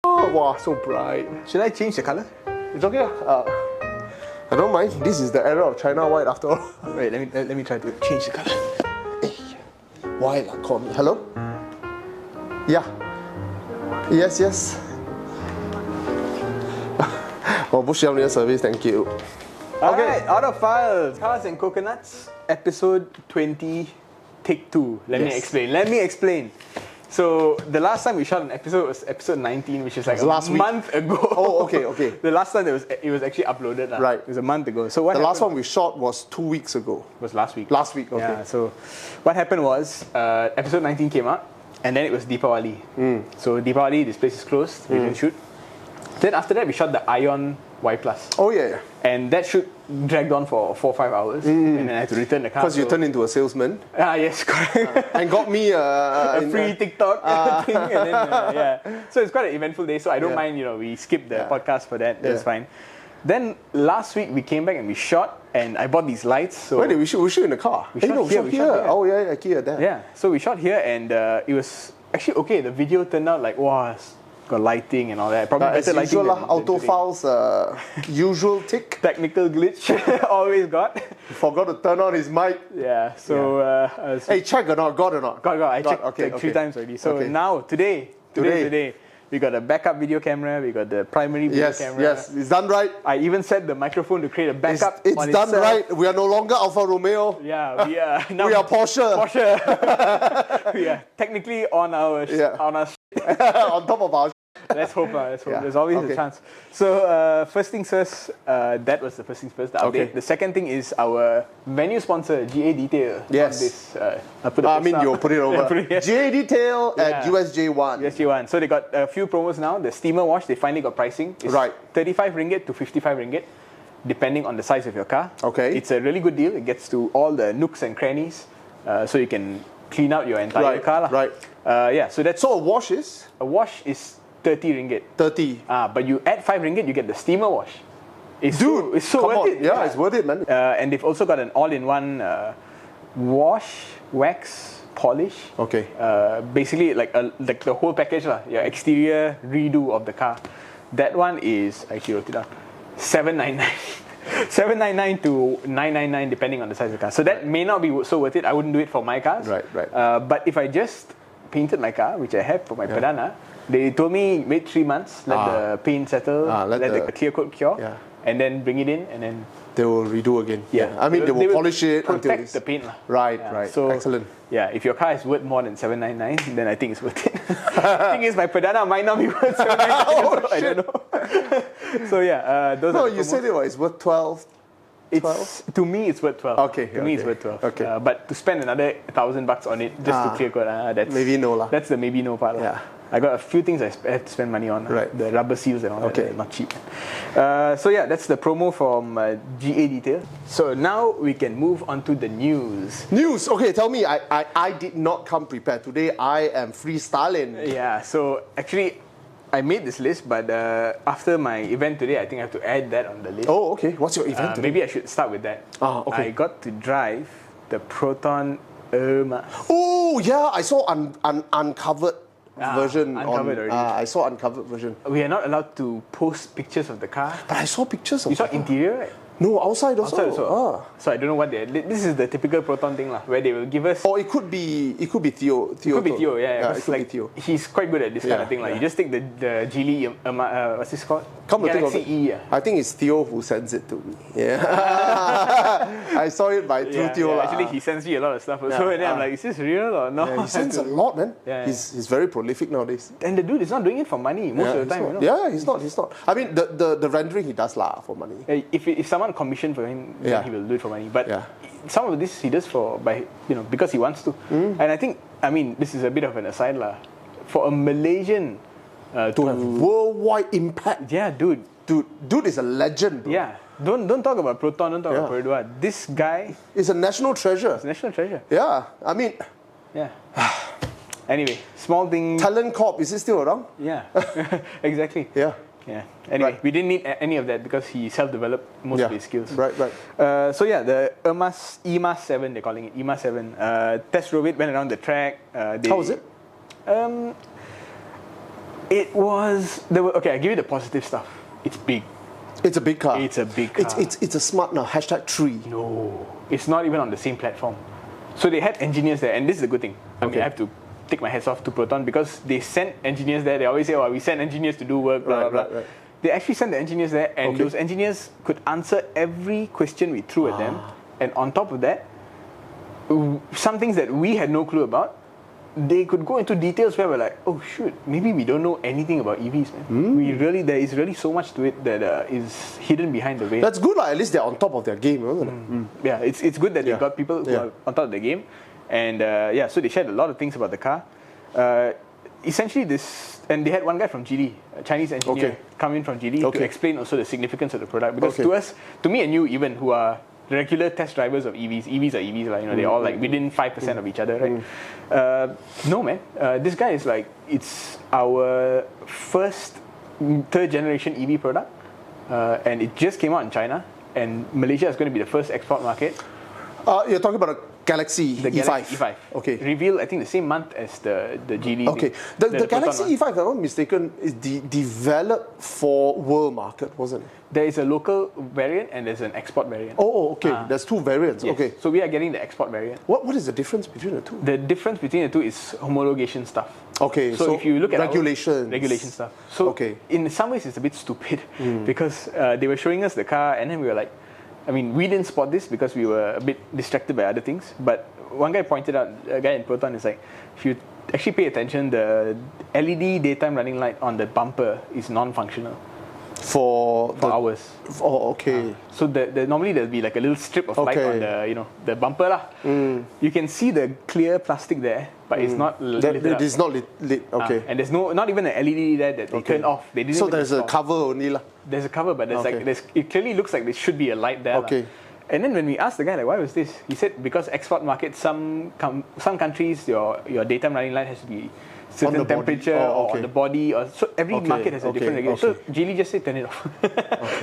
Oh, wow, so bright. Should I change the color? It's okay. I don't mind. This is the era of China white after all. Wait, let me try to change the color. White, call me. Hello? Yeah. Yes. Oh, Bush Young service, thank you. Okay, Autophiles Cars and Coconuts, episode 20, take 2. Let me explain. So the last time we shot an episode was episode 19, which is like last week. Month ago. Oh, okay. The last time it was actually uploaded. Right. It was a month ago. So the last one we shot was 2 weeks ago. Was last week. Last week, okay. Yeah, so what happened was episode 19 came out and then it was Deepawali. So Deepawali, this place is closed, we didn't shoot. Then after that we shot the Ion Y+. Oh yeah. And that shoot dragged on for 4 or 5 hours and then I had to return the car. Because you turned into a salesman. Yes, correct. And got me a free TikTok thing and then, yeah. So it's quite an eventful day, so I don't mind, we skipped the podcast for that, that's fine. Then last week we came back and we shot and I bought these lights. So where did we shoot? We shoot in the car. We shot here. Oh yeah, here, there. Yeah, so we shot here and it was actually okay. The video turned out like, wow, it's got lighting and all that. Probably better lighting than Autophiles usual tick. Technical glitch, always got. He forgot to turn on his mic. Yeah, so... hey, check or not? Got or not? Got. I checked 3 times already. So now, today, we got a backup video camera, we got the primary video camera. Yes, it's done right. I even set the microphone to create a backup. It's done right. We are no longer Alfa Romeo. Yeah, we are now. We are Porsche. We are technically on our on top of our. Let's hope. There's always a chance. So first things first, that was the first things first, the update. Okay. The second thing is our venue sponsor, GA Detail. Yes. This, you'll put it over. GA Detail at USJ1. USJ1. So they got a few promos now. The steamer wash, they finally got pricing. It's 35 ringgit to 55 ringgit, depending on the size of your car. Okay. It's a really good deal. It gets to all the nooks and crannies, so you can clean out your entire car. Right. So a wash is? A wash is 30 ringgit. 30. But you add 5 ringgit, you get the steamer wash. It's so worth it. Yeah, it's worth it, man. And they've also got an all-in-one wash, wax, polish. Okay. Basically, like the whole package, your exterior redo of the car. That one is, I actually wrote it down, 799. 799 to 999 depending on the size of the car. So that may not be so worth it. I wouldn't do it for my cars. Right. But if I just painted my car, which I have for my Pradana, they told me wait 3 months, let the paint settle, let the clear coat cure, and then bring it in, and then they will redo again. I mean, they will polish it protect until the paint. Right. So excellent. Yeah, if your car is worth more than 799, then I think it's worth it. The thing is, my Pradana might not be worth 799. I don't know. So those are the you said it's worth 12. To me, it's worth 12. Okay. To me, it's worth 12. Okay. But to spend another $1,000 on it just to clear coat, that's maybe no lah. That's the maybe no part. Yeah. I got a few things I had to spend money on. Right. The rubber seals and all that. Not cheap. That's the promo from GA Detail. So now we can move on to the news. News. Okay, tell me. I did not come prepared today. I am freestyling. Yeah. So actually, I made this list, but after my event today, I think I have to add that on the list. Oh, okay. What's your event today? Maybe I should start with that. Okay. I got to drive the Proton e.MAS. Oh, yeah. I saw uncovered version. Uncovered already. I saw uncovered version. We are not allowed to post pictures of the car. But I saw pictures of You saw interior, right? No, outside also. So I don't know what they. This is the typical Proton thing, where they will give us. Or it could be Theo. It could be Theo, it could be Theo. He's quite good at this kind of thing. You just take the Geely, what's this called? Galaxy E. I think it's Theo who sends it to me. Yeah. I saw it through Theo. Actually, he sends me a lot of stuff also, and then I'm like, is this real or no? Yeah, he sends a lot, man. He's very prolific nowadays. And the dude is not doing it for money most of the time. Yeah, he's not. I mean, the rendering he does for money. If someone commission for him, then he will do it for money. But some of this he does because he wants to. And I think, this is a bit of an aside for a Malaysian to have worldwide impact. Yeah, dude is a legend, bro. Yeah. Don't talk about Proton, don't talk about Perodua. This guy is a national treasure. It's a national treasure. Yeah. Yeah. Anyway, small thing. Talent Corp, is it still around? Yeah. Exactly. Yeah. Anyway, we didn't need any of that because he self-developed most of his skills. Right. The e.MAS 7, they're calling it e.MAS 7. Test drove it, went around the track. How was it? It was okay. I give you the positive stuff. It's big. It's a big car. It's a big car. It's a smart now. #3. No, it's not even on the same platform. So they had engineers there, and this is a good thing. I mean, I have to take my hats off to Proton because they sent engineers there. They always say, "Oh, we send engineers to do work." Blah, blah, blah. They actually sent the engineers there, and those engineers could answer every question we threw at them. And on top of that, some things that we had no clue about, they could go into details where we're like, oh shoot, maybe we don't know anything about EVs, man. There is really so much to it that is hidden behind the veil. That's good, at least they're on top of their game, isn't it? Yeah, it's good that they got people who are on top of the game. And so they shared a lot of things about the car. Essentially and they had one guy from GD, a Chinese engineer, come in from GD to explain also the significance of the product. Because to me and you even, who are regular test drivers of EVs are EVs, like, they're all like within 5% of each other, right? No, man. This guy is like, it's our first third generation EV product, and it just came out in China, and Malaysia is going to be the first export market. You're talking about a Galaxy the E5. Galaxy E5. Okay. Revealed, I think, the same month as the Geely. Okay. The Galaxy E5, if I'm not mistaken, is developed for world market, wasn't it? There is a local variant and there's an export variant. Oh, okay. There's two variants. Yes. Okay. So we are getting the export variant. What is the difference between the two? The difference between the two is homologation stuff. Okay. So if you look at regulation stuff. So in some ways it's a bit stupid because they were showing us the car and then we were like, I mean, we didn't spot this because we were a bit distracted by other things. But one guy pointed out, a guy in Proton is like, if you actually pay attention, the LED daytime running light on the bumper is non-functional. For hours. Oh, okay. So normally there'll be like a little strip of light on the bumper lah. You can see the clear plastic there, but it's not lit. It is not lit. Okay. And there's not even an LED there that they turn off. They didn't. So there's a cover only lah. There's a cover, but it clearly looks like there should be a light there. Okay. And then when we asked the guy, like, why was this? He said because export market, some countries your daytime running light has to be certain temperature or on the body, or so every market has a different regulation. So Geely just said turn it off.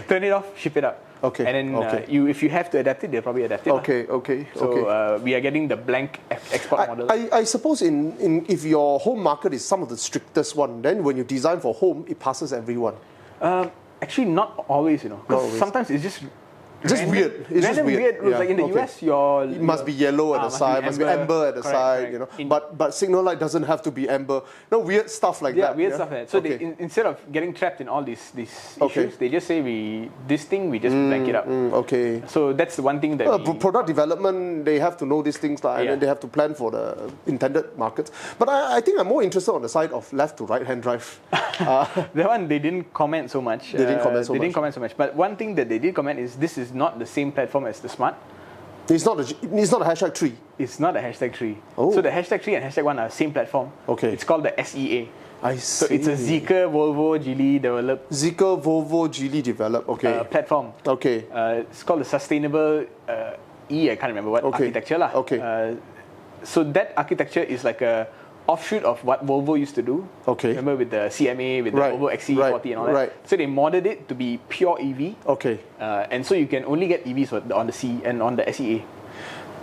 Turn it off, ship it up. Okay. And then if you have to adapt it, they'll probably adapt it. Okay. So we are getting the blank export model. I suppose if your home market is some of the strictest one, then when you design for home, it passes everyone. Actually, not always, Sometimes it's just weird. It's just weird. Yeah. Like in the US, it must be yellow at the side, must be amber at the side, But signal light doesn't have to be amber. No, weird stuff like that. Weird stuff like that. So they, instead of getting trapped in all these issues, they just say we just blank it up. Okay. So that's the one thing that product development, they have to know these things, and then they have to plan for the intended markets. But I think I'm more interested on the side of left to right hand drive. That one they didn't comment so much. They didn't comment so much. But one thing that they did comment is this is not the same platform as the Smart. It's not a #3. It's not a #3. So the #3 and #1 are the same platform. Okay. It's called the SEA. I see. So it's a Zeekr, Volvo, Geely developed. Zeekr, Volvo, Geely developed. Okay. Platform. Okay. It's called the Sustainable I can't remember what architecture lah. Okay. So that architecture is like a offshoot of what Volvo used to do. Okay. Remember with the CMA, with the Volvo XC40 and all that. Right. So they modded it to be pure EV. Okay. And so you can only get EVs on the C and on the SEA.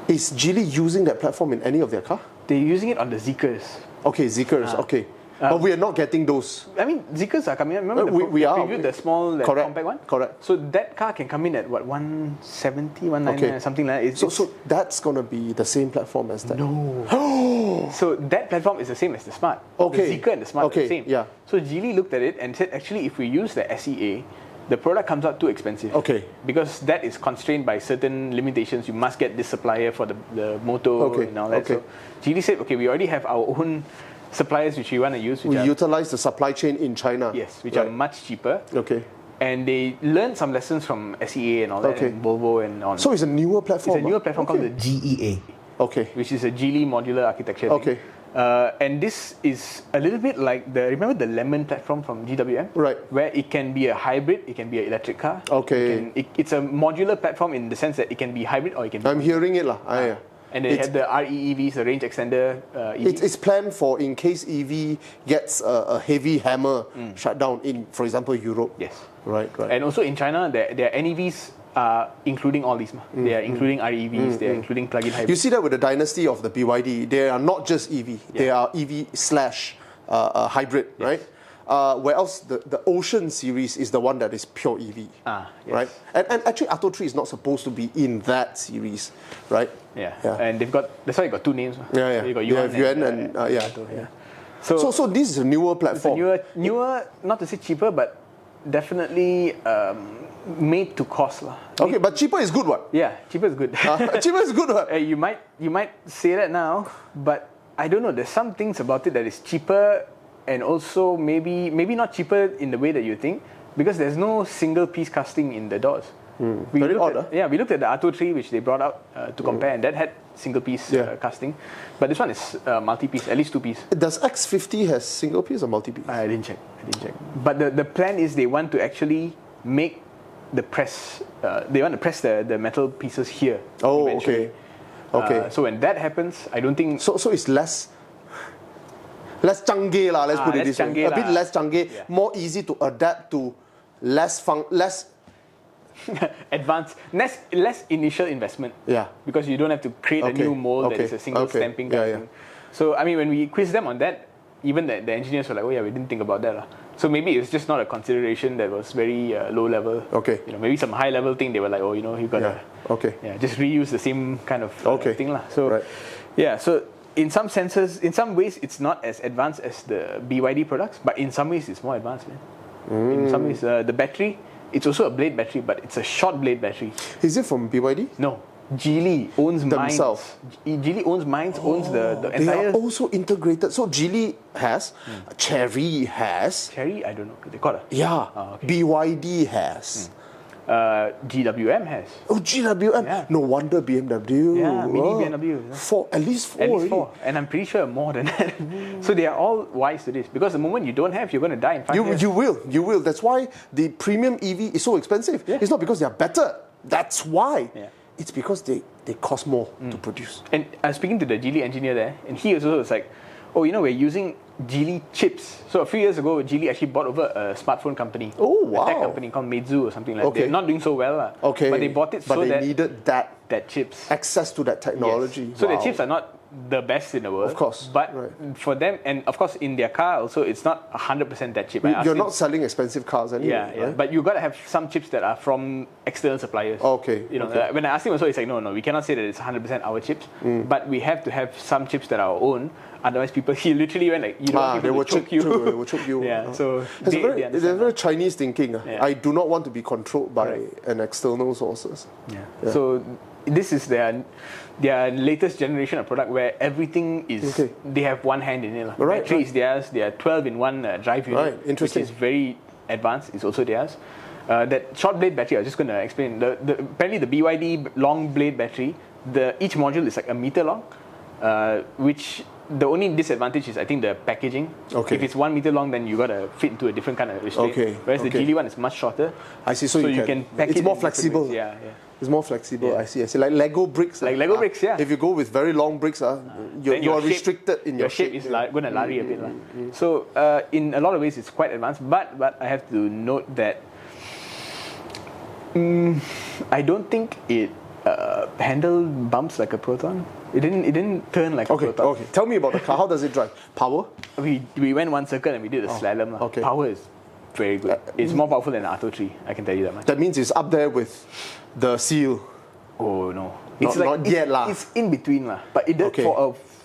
Is Geely using that platform in any of their car? They're using it on the Zeekrs. Okay, Zeekrs. Okay. But we are not getting those. I mean, Zeekrs are coming in. Remember we are. Previewed the small, compact one? Correct. So that car can come in at what, 170, 199, something like that. So that's going to be the same platform as that? No. So that platform is the same as the Smart. Okay. The Zeekr and the Smart are the same. Yeah. So Geely looked at it and said, actually, if we use the SEA, the product comes out too expensive. Okay. Because that is constrained by certain limitations. You must get this supplier for the motor and all that. Okay. So Geely said, okay, we already have our own suppliers which we want to use. We utilize the supply chain in China. Yes, which are much cheaper. Okay. And they learned some lessons from SEA and all that, and Volvo and on. So it's a newer platform? It's a newer platform called the GEA. Okay. Which is a Geely modular architecture. Okay. And this is a little bit like remember the Lemon platform from GWM? Right. Where it can be a hybrid, it can be an electric car. Okay. It's a modular platform in the sense that it can be hybrid or it can be... I'm hearing it lah. And they had the REEVs, the range extender EV. It's planned for in case EV gets a heavy hammer shut down in, for example, Europe. Yes. Right. And also in China, their NEVs are including all these. They are including REEVs, they are including plug-in hybrids. You see that with the dynasty of the BYD. They are not just EV. They are EV/hybrid, right? Whereas the Ocean series is the one that is pure EV, Yes. right? And actually, Auto3 is not supposed to be in that series, right? Yeah. And that's why you got two names. Yeah. You got You have Yuan and yeah. Auto, yeah. So this is a newer platform. Newer, not to say cheaper, but definitely made to cost lah. Okay, but cheaper is good, what? Yeah, cheaper is good. Cheaper is good, what? You might say that now, but I don't know. There's some things about it that is cheaper, and also maybe not cheaper in the way that you think, because there's no single piece casting in the doors. Very odd. We looked at the Auto3, which they brought out to compare, and that had single piece casting, but this one is multi-piece, at least two piece. Does X50 has single piece or multi-piece? I didn't check. But the plan is they want to actually make the press. They want to press the metal pieces here. Oh, eventually. Okay. So when that happens, I don't think. So it's less canggih lah. Let's put it this way. A bit less canggih, more easy to adapt to, less advanced, less initial investment. Yeah. Because you don't have to create a new mold that is a single stamping kind of thing. So I mean, when we quizzed them on that, even the engineers were like, "Oh yeah, we didn't think about that." So maybe it's just not a consideration that was very low level. Okay. Maybe some high level thing they were like, "Oh, you gotta just reuse the same kind of thing lah." So so in some senses, in some ways, it's not as advanced as the BYD products, but in some ways, it's more advanced, man. In some ways, the battery, it's also a blade battery, but it's a short blade battery. Is it from BYD? No. Geely owns themselves. Geely owns mines, owns the They entire. are also integrated. So Geely has, Chery has. Chery, I don't know. They call it. Yeah. BYD has. GWM has. Oh, GWM. Yeah. No wonder BMW. Yeah, mini BMW. At least four. At least four. And I'm pretty sure more than that. So they are all wise to this. Because the moment you don't have, you're going to die in 5 years. You will. That's why the premium EV is so expensive. Yeah. It's not because they are better. That's why. Yeah. It's because they cost more to produce. And I was speaking to the Geely engineer there, and he also was like, "Oh, we're using Geely chips." So a few years ago, Geely actually bought over a smartphone company. Oh, wow. A tech company called Meizu or something like that. They're not doing so well. Okay. But they bought it so they needed that chips. Access to that technology. Yes. So the chips are not the best in the world. Of course. But for them, and of course in their car also, it's not 100% that chip. You're not selling expensive cars anyway. Yeah. Right? But you got to have some chips that are from external suppliers. Okay. When I asked him also, he's like, no, we cannot say that it's 100% our chips, but we have to have some chips that are our own. Otherwise, he literally went like, you don't want people to choke you. They will choke you. Yeah. So it's very Chinese thinking. Yeah. I do not want to be controlled by an external sources. Yeah. So this is their latest generation of product where everything is they have one hand in it. Right. Battery is theirs. They are 12-in-1 drive unit, Right. Interesting. which is very advanced. It's also theirs. That short blade battery, I was just going to explain. Apparently the BYD long blade battery, each module is like a meter long, which the only disadvantage is I think the packaging. Okay. If it's 1 meter long, then you got to fit into a different kind of restraint. Okay. Whereas the Geely one is much shorter. I see. So you can pack it's it more in flexible. Yeah. It's more flexible. Yeah. I see. Like Lego bricks. Like Lego bricks, yeah. If you go with very long bricks, you are restricted in your shape. Your shape is going to lari a bit. So in a lot of ways, it's quite advanced. But I have to note that I don't think it handled bumps like a Proton. It didn't turn like a Proton. Okay. Tell me about the car. How does it drive? Power? We went 1 circle and we did a slalom. Okay. Power is very good. It's more powerful than the Auto3. I can tell you that much. That means it's up there with the Seal. Oh no. Not yet lah. It's in between lah. But it did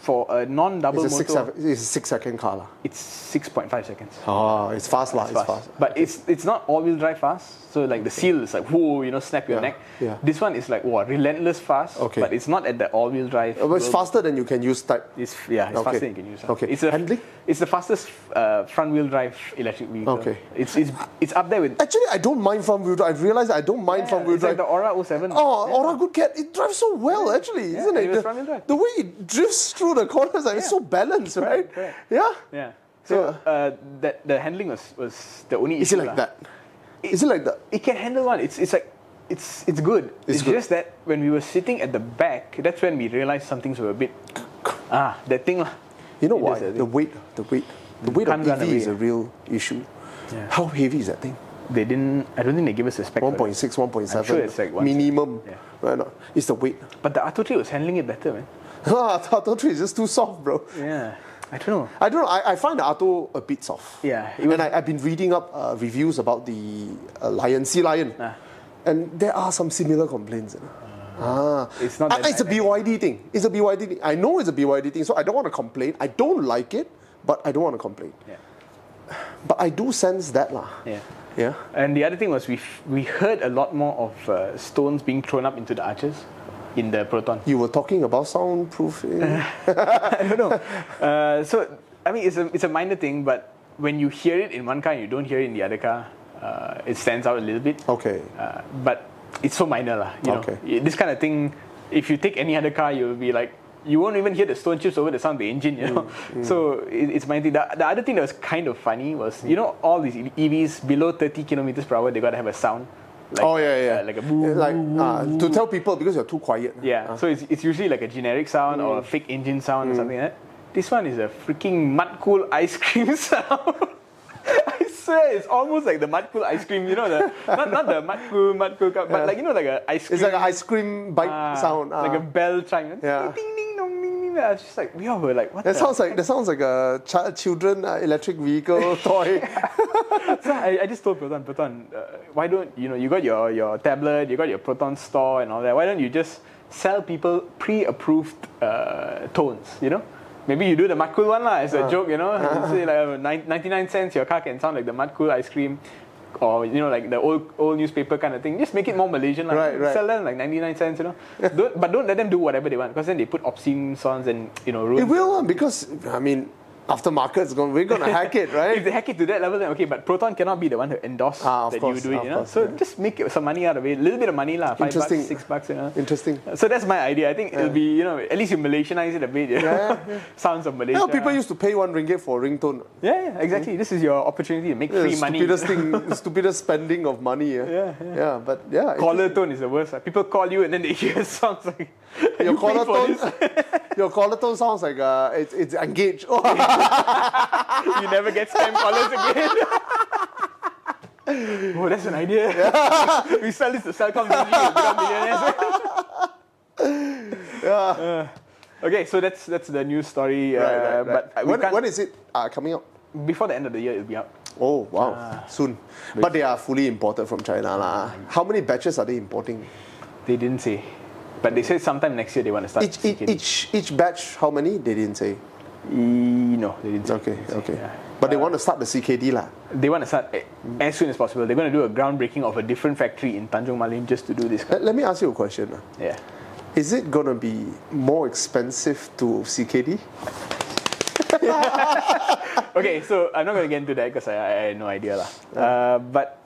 for a non-double motor. It's a 6-second car lah. It's 6.5 seconds. Oh, it's fast lah. It's fast. But it's not all-wheel drive fast. So like the Seal is like whoa, snap your neck. Yeah. This one is like relentless fast. Okay. But it's not at the all-wheel drive. But it's faster than you can use type. It's faster than you can use. Okay. Handling? It's the fastest front-wheel drive electric vehicle. Okay. It's up there with. Actually, I don't mind front-wheel drive. I've realized I don't mind front-wheel drive. It's like the Aura 07. Aura good cat. It drives so well, actually, isn't it? Front-wheel drive. The way it drifts through the corners, it's so balanced, right? Correct. Yeah. Yeah. So the handling was the only issue. Is it like that? Is it like that? It can handle one. It's like it's good. It's good. Just that when we were sitting at the back, that's when we realized some things were a bit that thing. You know why? The weight of EV is a real issue. Yeah. How heavy is that thing? I don't think they give us a spec. 1.6, 1.7. I'm sure it's like minimum. Yeah. Right now. It's the weight. But the Auto3 was handling it better, man. The Auto3 is just too soft, bro. Yeah. I don't know. I find the Auto a bit soft. Yeah. And I've been reading up reviews about the Sealion. And there are some similar complaints. It's not that it's a BYD thing. It's a BYD thing. I know it's a BYD thing, so I don't want to complain. I don't like it, but I don't want to complain. Yeah. But I do sense that lah. Yeah. Yeah. And the other thing was we heard a lot more of stones being thrown up into the arches in the Proton. You were talking about soundproofing. I don't know. So I mean, it's a minor thing, but when you hear it in one car and you don't hear it in the other car, it stands out a little bit. Okay. But it's so minor lah. You Okay. know, this kind of thing. If you take any other car, you'll be like, you won't even hear the stone chips over the sound of the engine, you know. So it's my thing. The other thing that was kind of funny was, you know, all these EVs below 30 kilometers per hour, they gotta have a sound. Like, like a boom. Like to tell people because you're too quiet. Yeah. So it's usually like a generic sound or a fake engine sound or something like that. This one is a freaking mud cool ice cream sound. I swear, it's almost like the mud cool ice cream. You know, not the mud cool cup, but like, you know, like a ice cream. It's like an ice cream bite sound. Like a bell chime. Yeah. Ding ding dong ding ding. I was just like, we all were like, what? That sounds like a children electric vehicle toy. So I just told Proton, why don't you got your tablet, you got your Proton store and all that. Why don't you just sell people pre-approved tones? You know. Maybe you do the mud cool one lah as a joke, you know. You say like 99 cents, your car can sound like the mud cool ice cream, or you know, like the old newspaper kind of thing. Just make it more Malaysian, like right. Sell them like 99 cents, you know. Don't let them do whatever they want, because then they put obscene songs and ruin. It will, because I mean, aftermarket's we're gonna hack it, right? If they hack it to that level, then okay. But Proton cannot be the one to endorse that you do it, you know. So just make some money out of it, a little bit of money lah, $5, $6, you know. Interesting. So that's my idea. I think it'll be, at least you Malaysianize it a bit. Sounds of Malaysia. You know, people used to pay RM1 for a ringtone. Yeah, exactly. This is your opportunity to make free money. Stupidest spending of money. Yeah, but yeah. Caller tone is the worst. People call you and then they hear songs like your caller tone. Your caller tone sounds like it's engaged. You never get spam callers again. Oh, that's an idea. We sell this to Celcom, we'll become millionaires. Okay, so that's the news story. Right. But when is it coming out? Before the end of the year, it'll be out. Oh wow, soon. But they are fully imported from China lah. How many batches are they importing? They didn't say, but they said sometime next year they want to start. Each batch, how many? They didn't say. No, they didn't say. Okay. Yeah. But they want to start the CKD lah. They want to start as soon as possible. They're going to do a groundbreaking of a different factory in Tanjung Malim just to do this. Let me ask you a question. Yeah. Is it going to be more expensive to CKD? Okay, so I'm not going to get into that because I had no idea lah. But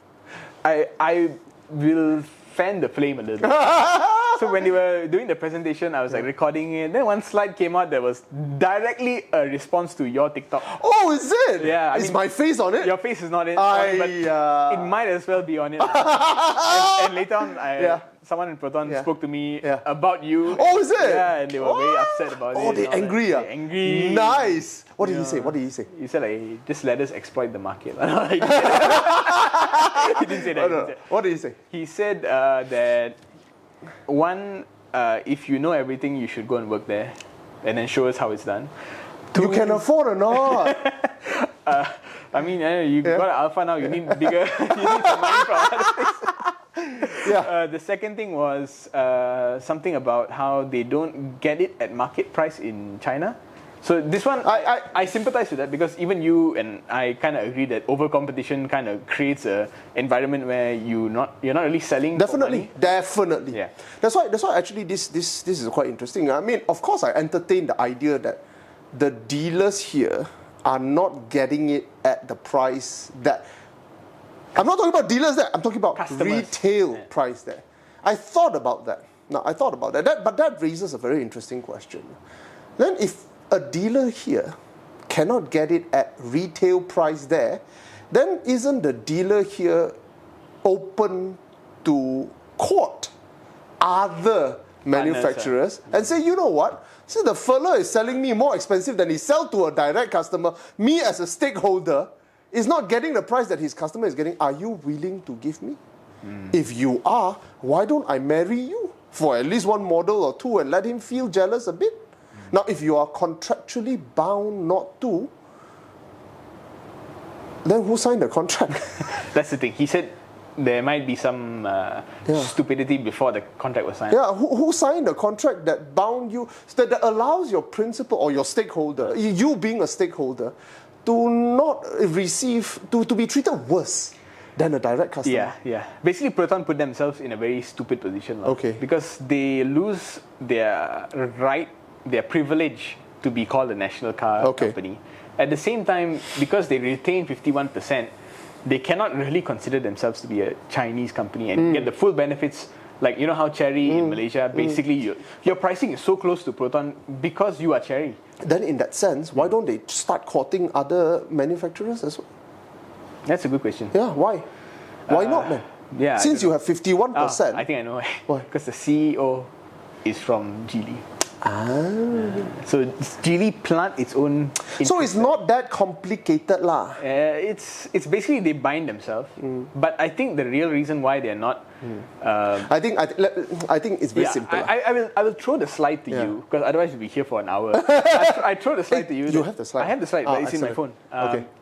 I will fan the flame a little bit. So when they were doing the presentation, I was like recording it. Then one slide came out that was directly a response to your TikTok. Oh, is it? Yeah. Is my face on it? Your face is not in it, but it might as well be on it. and later on, someone in Proton spoke to me about you. Oh, is it? Yeah, and they were very upset about it. Oh, they're angry. They're angry. Nice. What did he say? He said like, just let us exploit the market. He didn't say that. No. What did he say? He said that one, if you know everything, you should go and work there, and then show us how it's done. You can afford or not? I mean, you got an Alpha now. You need bigger. You need some money from other things. Yeah. The second thing was something about how they don't get it at market price in China. So this one, I sympathize with that, because even you and I kind of agree that over competition kind of creates a environment where you're not really selling. Definitely. Yeah. That's why actually this is quite interesting. I mean, of course, I entertain the idea that the dealers here are not getting it at the price that. I'm not talking about dealers there. I'm talking about customers. Retail price there. I thought about that. But that raises a very interesting question. Then if a dealer here cannot get it at retail price there, then isn't the dealer here open to court other manufacturers and say, you know what, since the fella is selling me more expensive than he sell to a direct customer, me as a stakeholder is not getting the price that his customer is getting, are you willing to give me? If you are, why don't I marry you for at least one model or two and let him feel jealous a bit? Now, if you are contractually bound not to, then who signed the contract? That's the thing. He said there might be some stupidity before the contract was signed. Yeah, who signed a contract that bound you, that allows your principal or your stakeholder, you being a stakeholder, to not receive, to be treated worse than a direct customer? Yeah. Basically, Proton put themselves in a very stupid position. Okay. Because they lose their right, their privilege to be called a national car company. At the same time, because they retain 51%, they cannot really consider themselves to be a Chinese company and get the full benefits. Like, you know how Chery in Malaysia, basically your pricing is so close to Proton because you are Chery. Then in that sense, why don't they start courting other manufacturers as well? That's a good question. Yeah, why? Why not, man? Yeah. Since you have 51%. I think I know Why? Because the CEO is from Geely. So Geely plant its own. So it's not that complicated lah. It's basically they bind themselves. But I think the real reason why they're not. I think it's very simple. I will throw the slide to you because otherwise we'll be here for an hour. I throw the slide to you. You have the slide? I have the slide, but it's in my phone.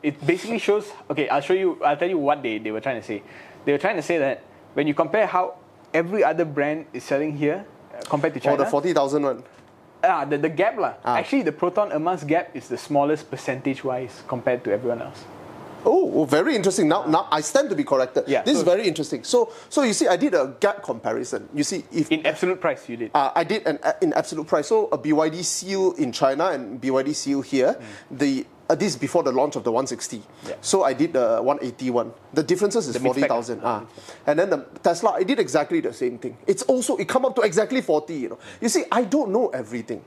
It basically shows. Okay, I'll tell you what they were trying to say. They were trying to say that when you compare how every other brand is selling here compared to China. Or the 40,000 one. The gap lah. Actually, the Proton e.MAS gap is the smallest percentage-wise compared to everyone else. Oh, very interesting. Now I stand to be corrected. Yeah, this is very interesting. So you see, I did a gap comparison. You see, if in absolute price, you did. I did in absolute price. So a BYD Seal in China and BYD Seal here. This is before the launch of the 160. Yeah. So I did the 181. The differences is 40,000. And then the Tesla, I did exactly the same thing. It come up to exactly 40. You see, I don't know everything.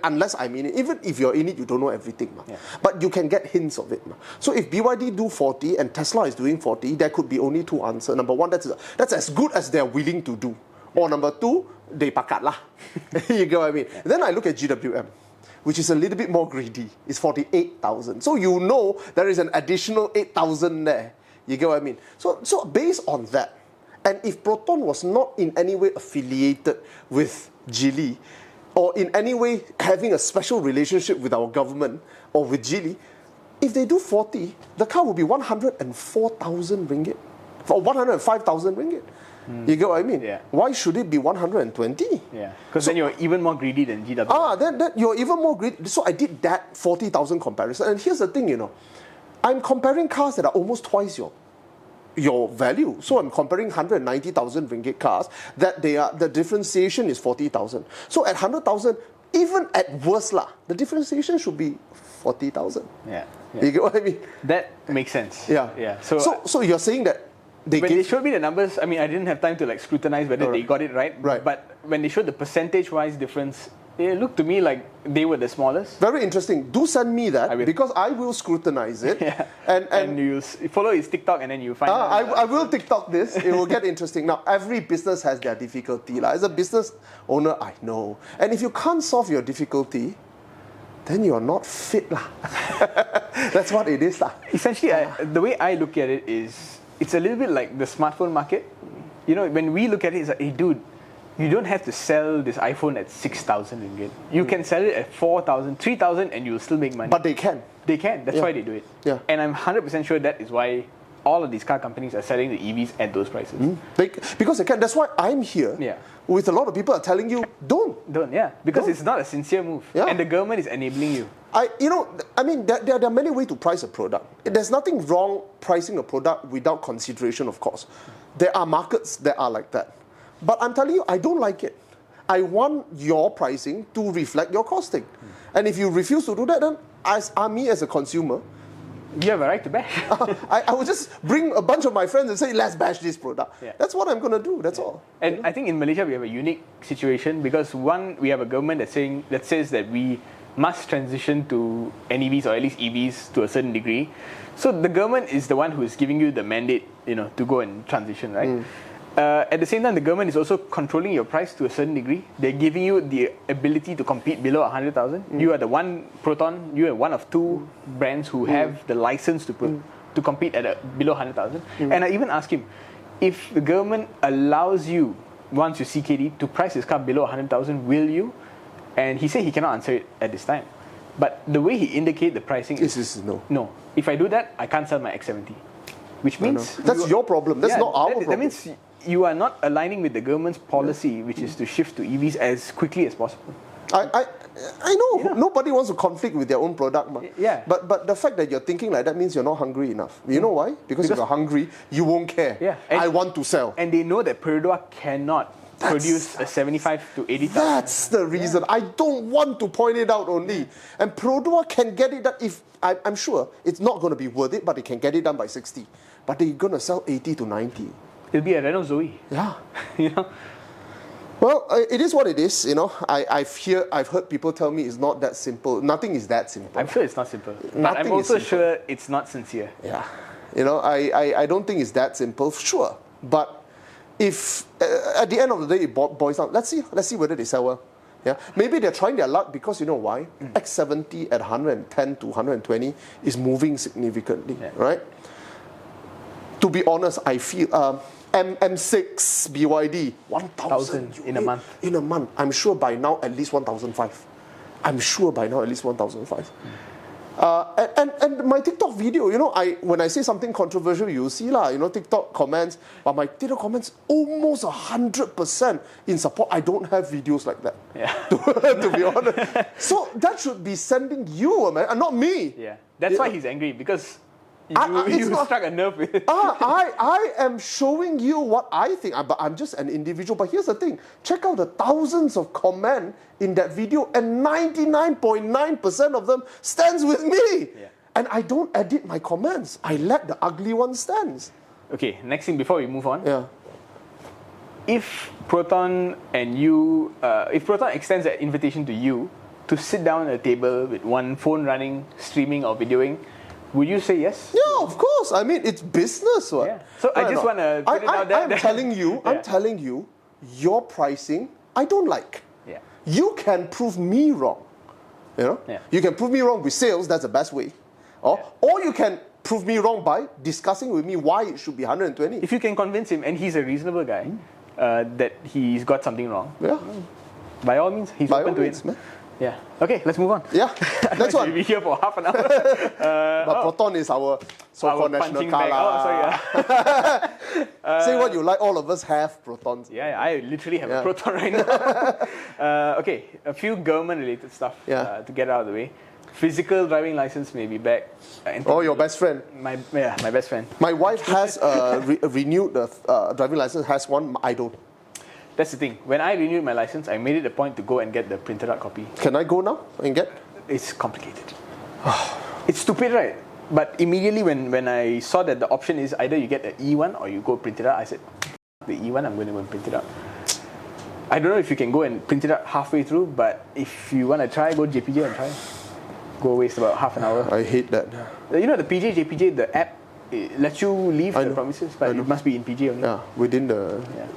Unless I'm in it. Even if you're in it, you don't know everything. But you can get hints of it. So if BYD do 40 and Tesla is doing 40, there could be only two answers. Number one, that's as good as they're willing to do. Or number two, they pakat lah. You get what I mean? Then I look at GWM, which is a little bit more greedy. It's 48,000. So you know there is an additional 8,000 there. You get what I mean? So based on that, and if Proton was not in any way affiliated with Geely, or in any way having a special relationship with our government or with Geely, if they do 40, the car will be 104,000 ringgit. For 105,000 ringgit. You get what I mean? Yeah. Why should it be 120? Yeah, because then you're even more greedy than GW. Then you're even more greedy. So I did that 40,000 comparison. And here's the thing, I'm comparing cars that are almost twice your value. So I'm comparing 190,000 ringgit cars that the differentiation is 40,000. So at 100,000, even at worst the differentiation should be 40,000. Yeah. You get what I mean? That makes sense. Yeah. So you're saying that when they showed me the numbers, I mean, I didn't have time to scrutinize whether they got it right. Right. But when they showed the percentage-wise difference, it looked to me like they were the smallest. Very interesting. Do send me that because I will scrutinize it. Yeah. And you follow his TikTok and then you find out. I will TikTok this. It will get interesting. Now, every business has their difficulty. As a business owner, I know. And if you can't solve your difficulty, then you're not fit. That's what it is. Essentially, the way I look at it is, it's a little bit like the smartphone market. When we look at it, it's like, hey, dude, you don't have to sell this iPhone at 6,000 ringgit. You can sell it at 4,000, 3,000 and you'll still make money. But they can. They can. That's why they do it. Yeah. And I'm 100% sure that is why all of these car companies are selling the EVs at those prices. Because they can. That's why I'm here. Yeah. With a lot of people are telling you, don't. Because it's not a sincere move. Yeah. And the government is enabling you. There are many ways to price a product. There's nothing wrong pricing a product without consideration, of course. There are markets that are like that. But I'm telling you, I don't like it. I want your pricing to reflect your costing. And if you refuse to do that, then as a consumer, you have a right to bash. I will just bring a bunch of my friends and say, let's bash this product. Yeah. That's what I'm going to do. That's all. And I think in Malaysia, we have a unique situation because one, we have a government that says that we must transition to NEVs or at least EVs to a certain degree. So the government is the one who is giving you the mandate, to go and transition, right? At the same time, the government is also controlling your price to a certain degree. They're giving you the ability to compete below 100,000. You are the one Proton, you are one of two brands who have the license to compete at below 100,000. And I even asked him, if the government allows you, once you CKD, to price this car below 100,000, will you? And he said he cannot answer it at this time. But the way he indicated the pricing is no. No. If I do that, I can't sell my X70. Which means... That's your problem. That's not our problem. That means you are not aligning with the government's policy, which is to shift to EVs as quickly as possible. I know nobody wants to conflict with their own product, yeah. But the fact that you're thinking like that means you're not hungry enough. You know why? Because if you're hungry, you won't care. Yeah. I want to sell. And they know that Perodua cannot produce a 75 to 80,000. That's the reason. I don't want to point it out only. And Perodua can get it done. If I'm sure it's not going to be worth it, but it can get it done by 60. But they're going to sell 80 to 90. It'll be a Renault Zoe. Yeah. You know. Well, it is what it is, you know. I've heard people tell me it's not that simple. Nothing is that simple. I'm sure it's not simple. But I'm also sure it's not sincere. Yeah. You know, I don't think it's that simple, sure. But if at the end of the day it boils down, let's see whether they sell well. Yeah. Maybe they're trying their luck because you know why? X70 at 110 to 120 is moving significantly, right? To be honest, I feel M6 BYD 1,000 in a month. In a month, I'm sure by now at least 1,005. I'm sure by now at least 1,005. And my TikTok video, you know, when I say something controversial, you'll see lah. You know, TikTok comments, but my TikTok comments almost 100% in support. I don't have videos like that. Yeah. To be honest, so that should be sending you, man, and not me. Yeah, that's why he's angry because. You struck a nerve with it. I am showing you what I think, but I'm just an individual. But here's the thing, check out the thousands of comments in that video and 99.9% of them stands with me. Yeah. And I don't edit my comments. I let the ugly one stand. Okay, next thing before we move on. Yeah. If Proton and you, if Proton extends an invitation to you to sit down at a table with one phone running, streaming or videoing, would you say yes? Yeah, of course. I mean, it's business. What? Yeah. So I just want to put it out there. I'm telling you, your pricing, I don't like. Yeah. You can prove me wrong. You know? Yeah. You can prove me wrong with sales, that's the best way. Or you can prove me wrong by discussing with me why it should be 120. If you can convince him, and he's a reasonable guy, that he's got something wrong. Yeah. By all means, he's open to it. Man. Yeah. Okay, let's move on. Yeah. Next one. We'll be here for half an hour. But Proton is our so-called national car. Say what you like. All of us have Protons. Yeah, I literally have a Proton right now. Okay, a few government-related stuff to get out of the way. Physical driving license may be back. Your best friend. My best friend. My wife has renewed the driving license. Has one. I don't. That's the thing. When I renewed my license, I made it a point to go and get the printed out copy. Can I go now and get? It's complicated. It's stupid, right? But immediately when I saw that the option is either you get the E1 or you go print it out, I said, the E1, I'm going to go and print it out. I don't know if you can go and print it out halfway through, but if you want to try, go JPJ and try. Go waste about half an hour. I hate that. You know the JPJ, the app, it lets you leave the promises, but it must be in PJ only. Yeah, within the... Yeah.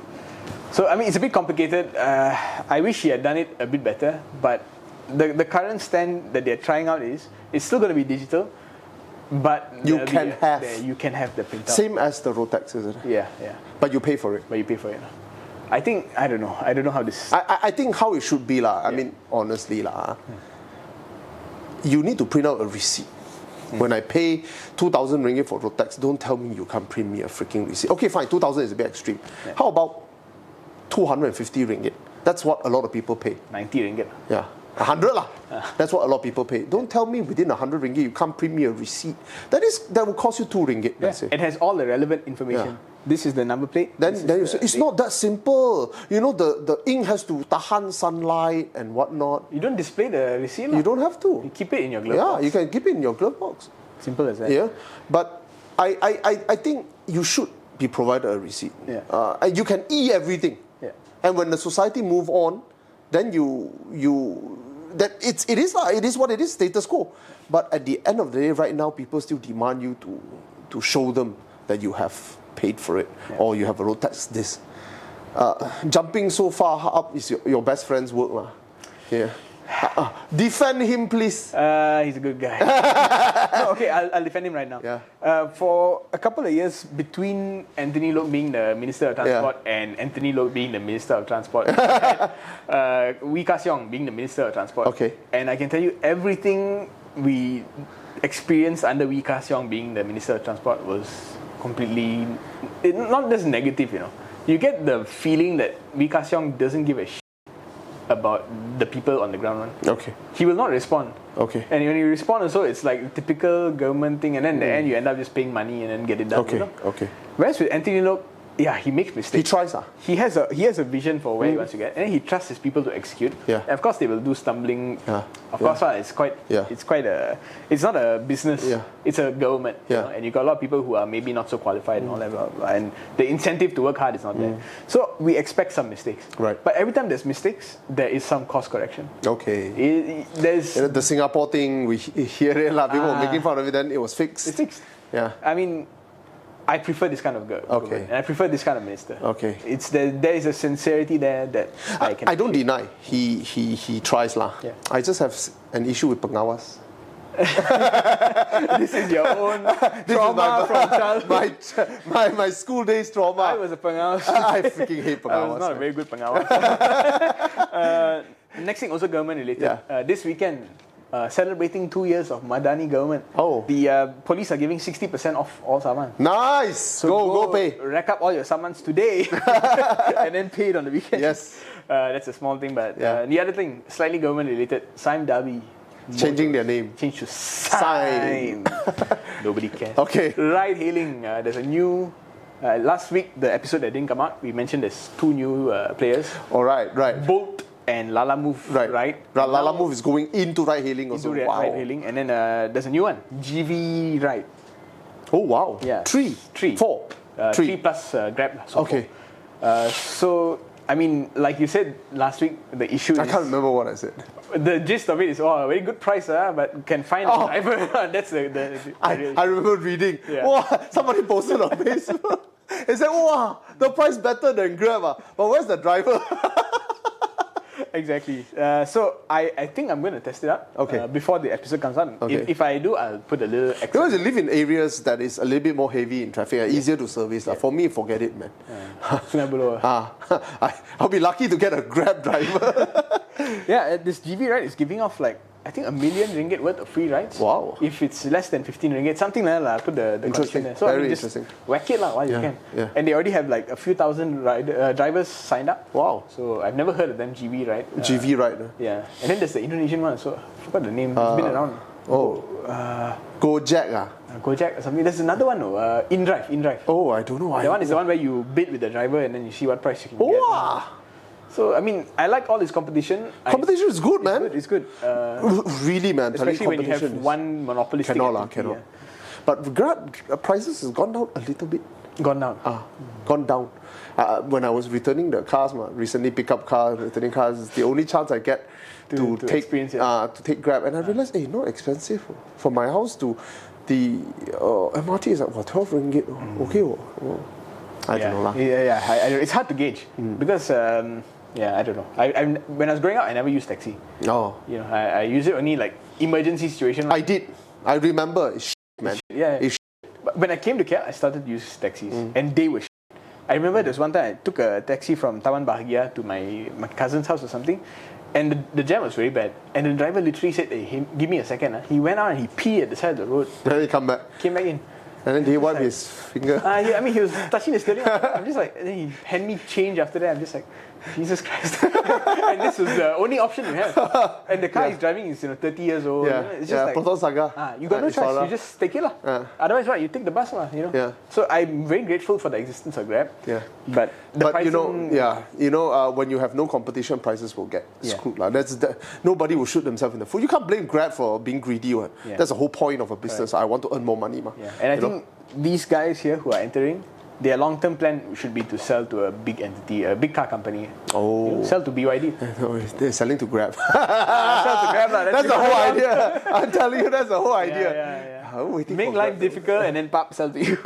So, I mean, it's a bit complicated. I wish he had done it a bit better, but the current stand that they're trying out is it's still going to be digital, but you can have the printout. Same as the road tax, isn't it? Yeah. But you pay for it. I don't know how this... I think how it should be lah. I mean, honestly lah. You need to print out a receipt. When I pay 2,000 ringgit for road tax, don't tell me you can't print me a freaking receipt. Okay, fine, 2,000 is a bit extreme. Yeah. How about 250 ringgit? That's what a lot of people pay. 90 ringgit. Yeah. 100 lah. That's what a lot of people pay. Don't tell me within 100 ringgit you can't print me a receipt. That will cost you 2 ringgit. Let's say. It has all the relevant information. Yeah. This is the number plate. Then you say, it's not that simple. You know, the ink has to tahan sunlight and whatnot. You don't display the receipt. You don't have to. You keep it in your glove box. Yeah, you can keep it in your glove box. Simple as that. Yeah, but I think you should be provided a receipt. Yeah. And you can everything. Yeah. And when the society move on, then it is what it is, status quo. But at the end of the day, right now, people still demand you to show them that you have paid for it, or you have a road tax. This jumping so far up is your best friend's work, lah. Yeah. Defend him, please. He's a good guy. No, okay, I'll defend him right now. Yeah. For a couple of years between Anthony Loke being the Minister of Transport and Anthony Loke being the Minister of Transport, Wee Ka Siong being the Minister of Transport. Okay. And I can tell you everything we experienced under Wee Ka Siong being the Minister of Transport was completely, not just negative, you know. You get the feeling that Wee Ka Siong doesn't give a shit about the people on the ground. Okay. He will not respond. Okay. And when you respond also, it's like a typical government thing, and then in the end you end up just paying money and then get it done. Okay. You know? Okay. Whereas with Anthony Loke, yeah, he makes mistakes. He tries. He has a vision for where he wants to get, and then he trusts his people to execute. Yeah. And of course, they will do stumbling. Yeah. Of course, it's not a business. Yeah. It's a government. Yeah. You know? And you got a lot of people who are maybe not so qualified and all that, blah, blah, and the incentive to work hard is not there. So we expect some mistakes. Right. But every time there's mistakes, there is some course correction. Okay. There's The Singapore thing, we hear it, like, people were making fun of it, then it was fixed. It's fixed. Yeah. I mean, I prefer this kind of government, Okay. and I prefer this kind of minister. Okay. It's there is a sincerity there that I can. I don't deny he tries lah. Yeah. I just have an issue with pengawas. This is your own trauma from childhood. My school days trauma. I was a pengawas. I freaking hate pengawas. I was not a very good pengawas. Next thing also government related. Yeah. This weekend, celebrating 2 years of Madani government. Oh. The police are giving 60% off all saman. Nice. So go pay. Rack up all your summons today and then pay it on the weekend. Yes. That's a small thing, but Yeah. the other thing, slightly government related, Sime Darby. Changing their name. Change to Sime. Nobody cares. Okay. Ride hailing. There's a new. Last week, the episode that didn't come out, we mentioned there's 2 new players. All right. Bolt and Lala Move. Right. Lala Move is going into ride hailing also. Into Wow. ride hailing, and then there's a new one, GV Ride. Oh wow. Yeah. 3, 4, 3 plus Grab. So Okay. so I mean, like you said last week, the issue I is can't remember what I said. the gist of it is, oh, very good price, but can find a driver. That's the I remember reading. Yeah. Wow, somebody posted on Facebook. They said, wow, the price better than Grab. But where's the driver? Exactly. So I think I'm going to test it out before the episode comes out. Okay. If I do, I'll put a little extra. Because you live in areas that is a little bit more heavy in traffic, easier to service. For me, forget it, man. Sungai Buloh. I'll be lucky to get a Grab driver. Yeah, this GV Ride is giving off like, I think, ringgit 1 million worth of free rides. Wow. If it's less than 15 ringgit, something like that, I'll put the Interesting. condition there. So Very I mean, just interesting. whack it while you can. Yeah. And they already have like a few thousand drivers signed up. Wow. So I've never heard of them, GV Ride. GV ride. Yeah. And then there's the Indonesian one, so I forgot the name. It's been around. Gojek. Gojek or something. There's another one, InDrive. Oh, I don't know. That one is the one where you bid with the driver and then you see what price you can get. Wow. So, I mean, I like all this competition. Competition is good, man. It's good. Really, man. Especially when you have one monopolistic Cannot. But Grab prices has gone down a little bit. Gone down. Gone down. When I was returning the cars, recently pick up cars, returning cars, it's the only chance I get to take experience it. to take Grab, and I realized, hey, not expensive. From my house to the MRT is like 12 ringgit. Okay, I don't know lah. Yeah. It's hard to gauge because I don't know. When I was growing up, I never used taxi. Oh, You know, I use it only like emergency situation. I did. I remember. It's man. Yeah. It's But when I came to KL, I started to use taxis, and they were. I remember there's one time I took a taxi from Taman Bahagia to my cousin's house or something, and the jam was very bad. And the driver literally said, "Hey, give me a second." He went out and he peed at the side of the road. Then he come back. Came back in. And then he wiped his finger. I mean, he was touching the steering. I'm just like, and then he handed me change after that. I'm just like, Jesus Christ. And this was the only option you have. And the car he's driving is 30 years old. It's just like, Proton Saga. you got no choice. You just take it lah. Otherwise, what? You take the bus lah. Yeah. So I'm very grateful for the existence of Grab. Yeah. But the pricing, when you have no competition, prices will get screwed. Nobody will shoot themselves in the foot. You can't blame Grab for being greedy. Yeah. That's the whole point of a business. I want to earn more money. Yeah. And I think these guys here who are entering, their long-term plan should be to sell to a big entity, a big car company. Oh. Sell to BYD. No, they're selling to Grab. Sell to Grab lah. That's the whole idea. I'm telling you, that's the whole idea. Yeah. I'm waiting Make for life Grab. difficult and then sell to you.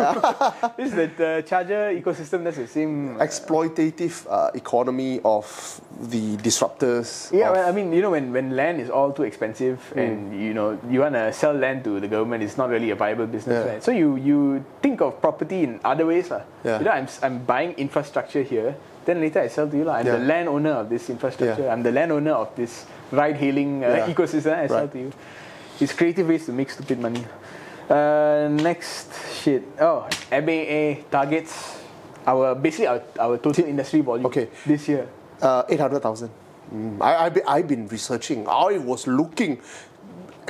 This is the charger ecosystem. That's the same. Exploitative economy of the disruptors. Yeah, of- well, I mean, when land is all too expensive and you want to sell land to the government, it's not really a viable business, Yeah. right? So you think of property in other ways, lah. Yeah. I'm buying infrastructure here, then later I sell to you, lah. I'm the landowner of this infrastructure. Yeah. I'm the landowner of this ride-hailing ecosystem. I sell Right. to you. It's creative ways to make stupid money. Next shit. Oh, MAA targets. Our total industry volume this year. 800,000. I've been researching. I was looking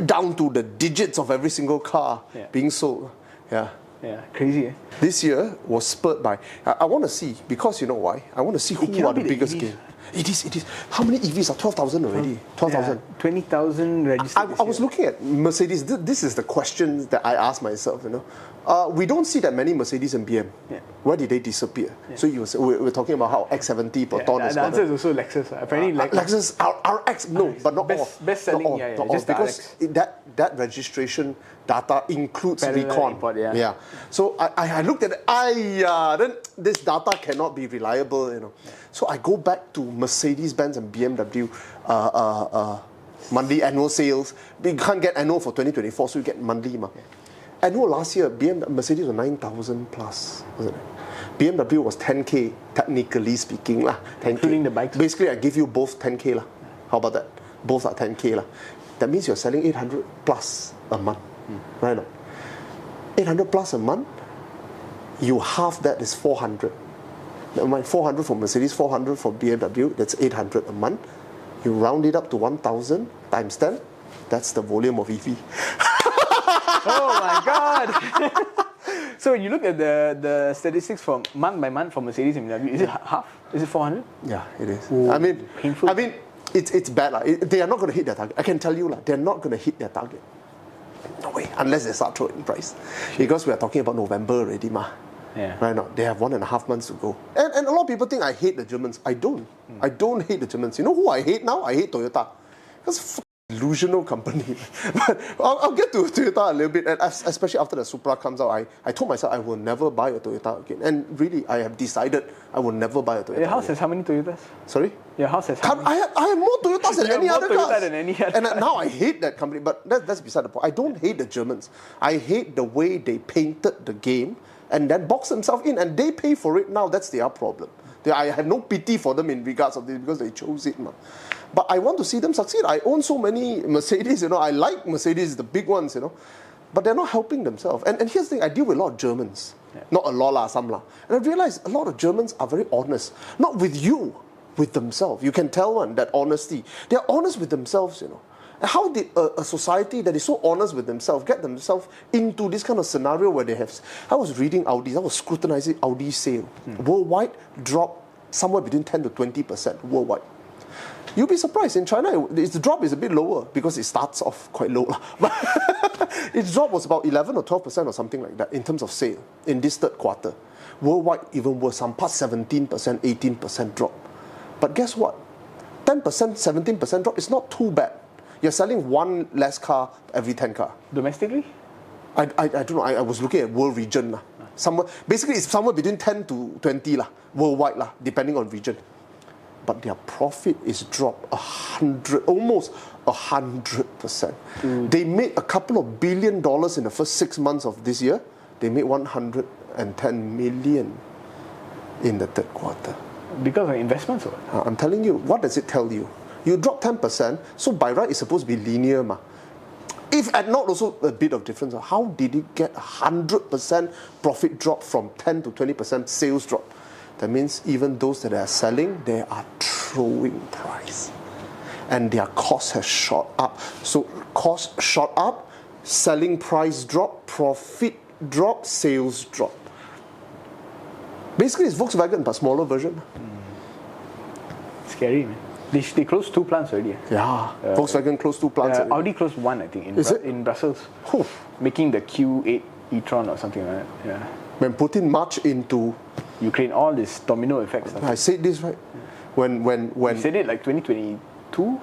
down to the digits of every single car being sold. Yeah. Yeah, crazy. This year was spurred by. I want to see, because you know why? I want to see who cannot are the be the biggest EVs. game. It is. How many EVs are 12,000 already? 12,000. 20,000 registered. I was looking at Mercedes. This is the question that I asked myself. We don't see that many Mercedes and BM. Yeah. Where did they disappear? So we're talking about how X70 Proton is the not answer is also Lexus. Apparently, Lexus RX. No, but not all. Best selling, Not all, yeah, not all, just the because that registration data includes Parallel recon. import, yeah. So I looked at it. Then this data cannot be reliable. So I go back to Mercedes-Benz and BMW monthly annual sales. We can't get annual for 2024, so you get monthly. Annual last year, Mercedes was 9,000 plus, wasn't it? BMW was 10K, technically speaking. 10K. Including the bikes. Basically, I give you both 10K. How about that? Both are 10K. That means you're selling 800 plus a month. Right now. 800 plus a month, you half that is 400. Never mind, 400 for Mercedes, 400 for BMW, that's 800 a month. You round it up to 1,000 times 10, that's the volume of EV. Oh my god! So you look at the statistics from month by month for Mercedes and BMW. Is it half? Is it 400? Yeah, it is. Ooh, I mean, painful. It's bad. They are not going to hit their target. I can tell you, they're not going to hit their target. No way, unless they start throwing price. Because we are talking about November already, Yeah. Right now, they have 1.5 months to go. And a lot of people think I hate the Germans. I don't. I don't hate the Germans. You know who I hate now? I hate Toyota. That's a delusional company. But I'll get to Toyota a little bit, and especially after the Supra comes out. I told myself I will never buy a Toyota again. And really, I have decided I will never buy a Toyota Your house again. has how many Toyotas? Sorry? Your house has how many? I have more Toyotas than You have any more other Toyota cars. than any other And now I hate that company, but that's beside the point. I don't hate the Germans. I hate the way they painted the game and then box themselves in, and they pay for it now. That's their problem. I have no pity for them in regards of this because they chose it. But I want to see them succeed. I own so many Mercedes, I like Mercedes, the big ones, but they're not helping themselves. And here's the thing, I deal with a lot of Germans. Not a lot, some. And I realize a lot of Germans are very honest. Not with you, with themselves. You can tell that honesty. They're honest with themselves, How did a society that is so honest with themselves get themselves into this kind of scenario where they have... I was reading Audi, I was scrutinizing Audi's sale. Worldwide dropped somewhere between 10 to 20% worldwide. You'll be surprised. In China, the drop is a bit lower because it starts off quite low. But its drop was about 11 or 12% or something like that in terms of sale in this third quarter. Worldwide, even worse. Some parts 17%, 18% drop. But guess what? 10%, 17% drop is not too bad. You're selling one less car every 10 car. Domestically? I don't know. I was looking at world region. Basically, it's somewhere between 10 to 20 worldwide, depending on region. But their profit is dropped almost 100%. They made a couple of $1 billion in the first 6 months of this year. They made 110 million in the third quarter. Because of investments or what? I'm telling you, what does it tell you? You drop 10%, so by right it's supposed to be linear, If and not also a bit of difference, how did it get 100% profit drop from 10 to 20% sales drop? That means even those that are selling, they are throwing price. And their cost has shot up. So cost shot up, selling price drop, profit drop, sales drop. Basically it's Volkswagen but smaller version. Scary, man. They closed 2 plants already. Yeah, Volkswagen closed 2 plants already. Audi closed 1, I think, in Brussels. Whew. Making the Q8 e-tron or something like that. Yeah. When Putin marched into... Ukraine, all this domino effects. I said this right. When You said it like 2022?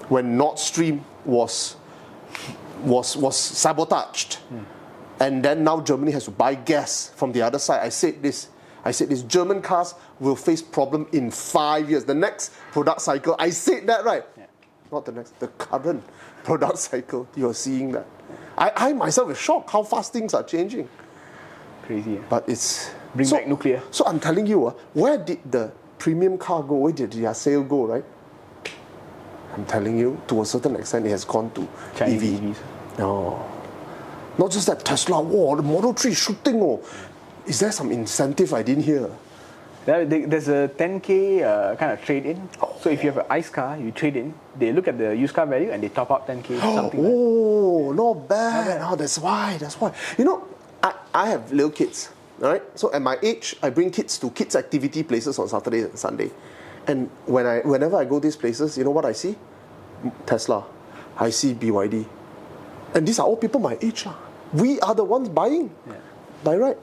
When Nord Stream was sabotaged, And then now Germany has to buy gas from the other side. I said this German cars will face problem in 5 years. The next product cycle, I said that right. Yeah. Not the next, the current product cycle. You're seeing that. I myself is shocked how fast things are changing. Crazy. Yeah. But it's... Bring back nuclear. So I'm telling you, where did the premium car go? Where did their sale go, right? I'm telling you, to a certain extent, it has gone to Chinese EV. EVs. No. Not just that Tesla, the Model 3 shooting. Is there some incentive I didn't hear? There's a 10K kind of trade-in. So if you have an ICE car, you trade in. They look at the used car value and they top up 10K, something like that. Not bad. Oh, that's why. You know, I have little kids, right? So at my age, I bring kids to kids' activity places on Saturday and Sunday. And whenever I go these places, you know what I see? Tesla. I see BYD. And these are all people my age. We are the ones buying. Yeah. By right.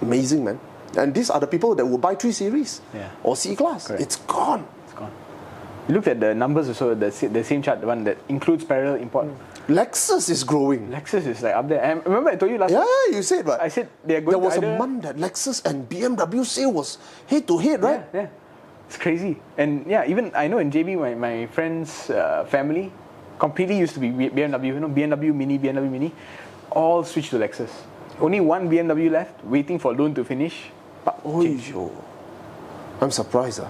Amazing, man. And these are the people that will buy 3 Series or C-Class. Correct. It's gone. It's gone. You looked at the numbers also, the same chart, the one that includes parallel import. Lexus is growing. Lexus is like up there. And remember I told you last Yeah, time? you said, right? I said they are going There was to a month that Lexus and BMW sale was head to head, right? Yeah. It's crazy. And yeah, even I know in JB, my friend's family completely used to be BMW. You know, BMW Mini, all switched to Lexus. Only one BMW left, waiting for loan to finish. Oh, I'm surprised.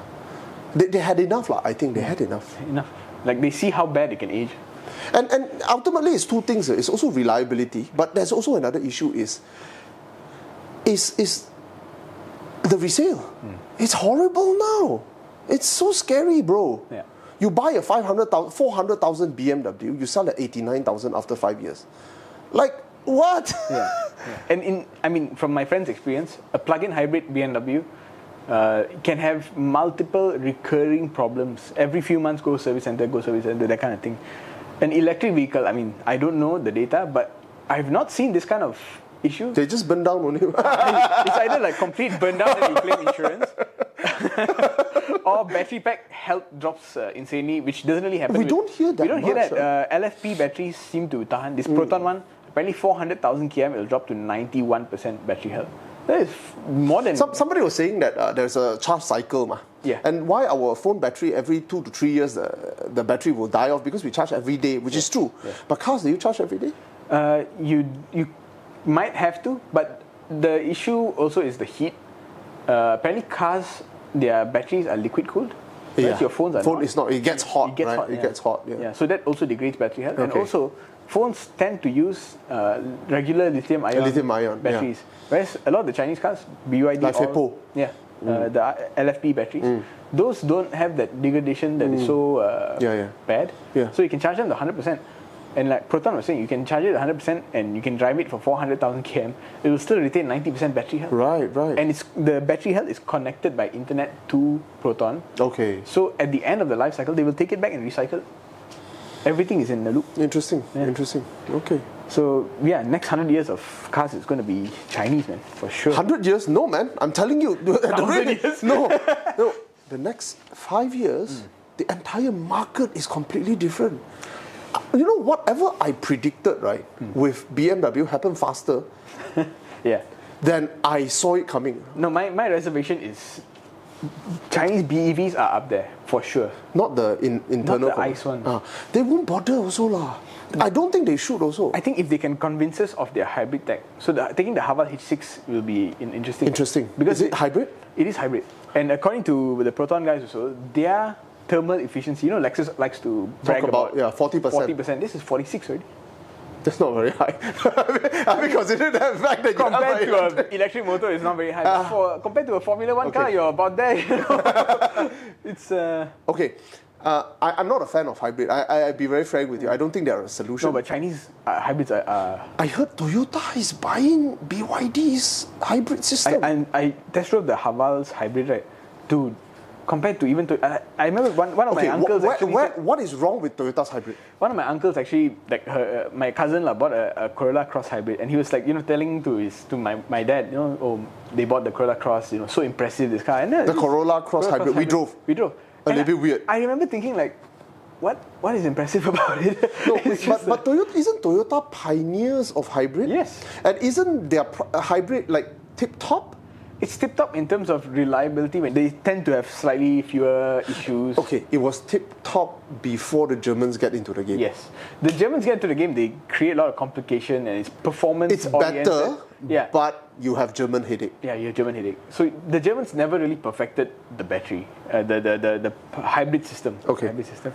They had enough, I think they had enough. Like they see how bad it can age. And ultimately, it's two things. It's also reliability, but there's also another issue is the resale. It's horrible now. It's so scary, bro. Yeah. You buy a 400,000 BMW, you sell at 89,000 after 5 years. Like, what? Yeah. And from my friend's experience, a plug-in hybrid BMW can have multiple recurring problems. Every few months, go service center, that kind of thing. An electric vehicle, I don't know the data, but I've not seen this kind of issue. They just burn down only. It's either like complete burn down and you claim insurance, or battery pack health drops insanely, which doesn't really happen. We don't hear that. We don't hear that. LFP batteries seem to tahan. This Proton one, apparently 400,000 km, it'll drop to 91% battery health. That is more than... Somebody was saying that there's a charge cycle. Yeah. And why our phone battery, every 2 to 3 years, the battery will die off because we charge every day, which is true. Yeah. But cars, do you charge every day? You might have to, but the issue also is the heat. Apparently cars, their batteries are liquid cooled. Yeah. Your phones are Phone not. is not. It gets hot, It gets right? hot, It gets hot, yeah. So that also degrades battery health. Okay. And also, phones tend to use regular lithium-ion batteries. Yeah. Whereas a lot of the Chinese cars, BYD, like Fepo. the LFP batteries, those don't have that degradation that is so bad. Yeah. So you can charge them to 100%. And like Proton was saying, you can charge it 100% and you can drive it for 400,000 km. It will still retain 90% battery health. Right. And the battery health is connected by internet to Proton. Okay. So at the end of the life cycle, they will take it back and recycle it. Everything is in the loop. Interesting. Okay. So yeah, next 100 years of cars is going to be Chinese, man, for sure. 100 years? No, man. I'm telling you. Years? No. The next 5 years, the entire market is completely different. You know, whatever I predicted, right, with BMW happened faster than I saw it coming. No, my reservation is Chinese BEVs are up there, for sure. Not the internal. Not the ICE one. They won't bother also lah. I don't think they should also. I think if they can convince us of their hybrid tech, so taking the Haval H6 will be interesting. Interesting. Because is it hybrid? It is hybrid. And according to the Proton guys also, their thermal efficiency, Lexus likes to brag about 40%. 40%. This is 46 already. That's not very high. I mean, consider that fact that compared to an electric motor, it's not very high. Compared to a Formula 1 car, you're about there. It's okay. I'm not a fan of hybrid. I'll be very frank with you. I don't think they're a solution. No, but Chinese hybrids are... I heard Toyota is buying BYD's hybrid system. I test drove the Haval's hybrid, right? Dude, compared to even... I remember one of my uncles what is wrong with Toyota's hybrid? One of my uncles actually, my cousin bought a Corolla Cross hybrid, and he was like, telling to my dad, they bought the Corolla Cross, so impressive, this car. And the Corolla Cross hybrid, we drove. We drove. A little bit weird. I remember thinking like, what is impressive about it? No, It's but, just but Toyota, isn't Toyota pioneers of hybrid? Yes. And isn't their hybrid like tip-top? it's tip-top in terms of reliability when they tend to have slightly fewer issues. Okay, it was tip-top before the Germans get into the game. Yes. The Germans get into the game, they create a lot of complication and it's performance It's oriented. better, Yeah. but you have German headache. Yeah, you have German headache. So the Germans never really perfected the battery, the hybrid system. Okay. Hybrid system.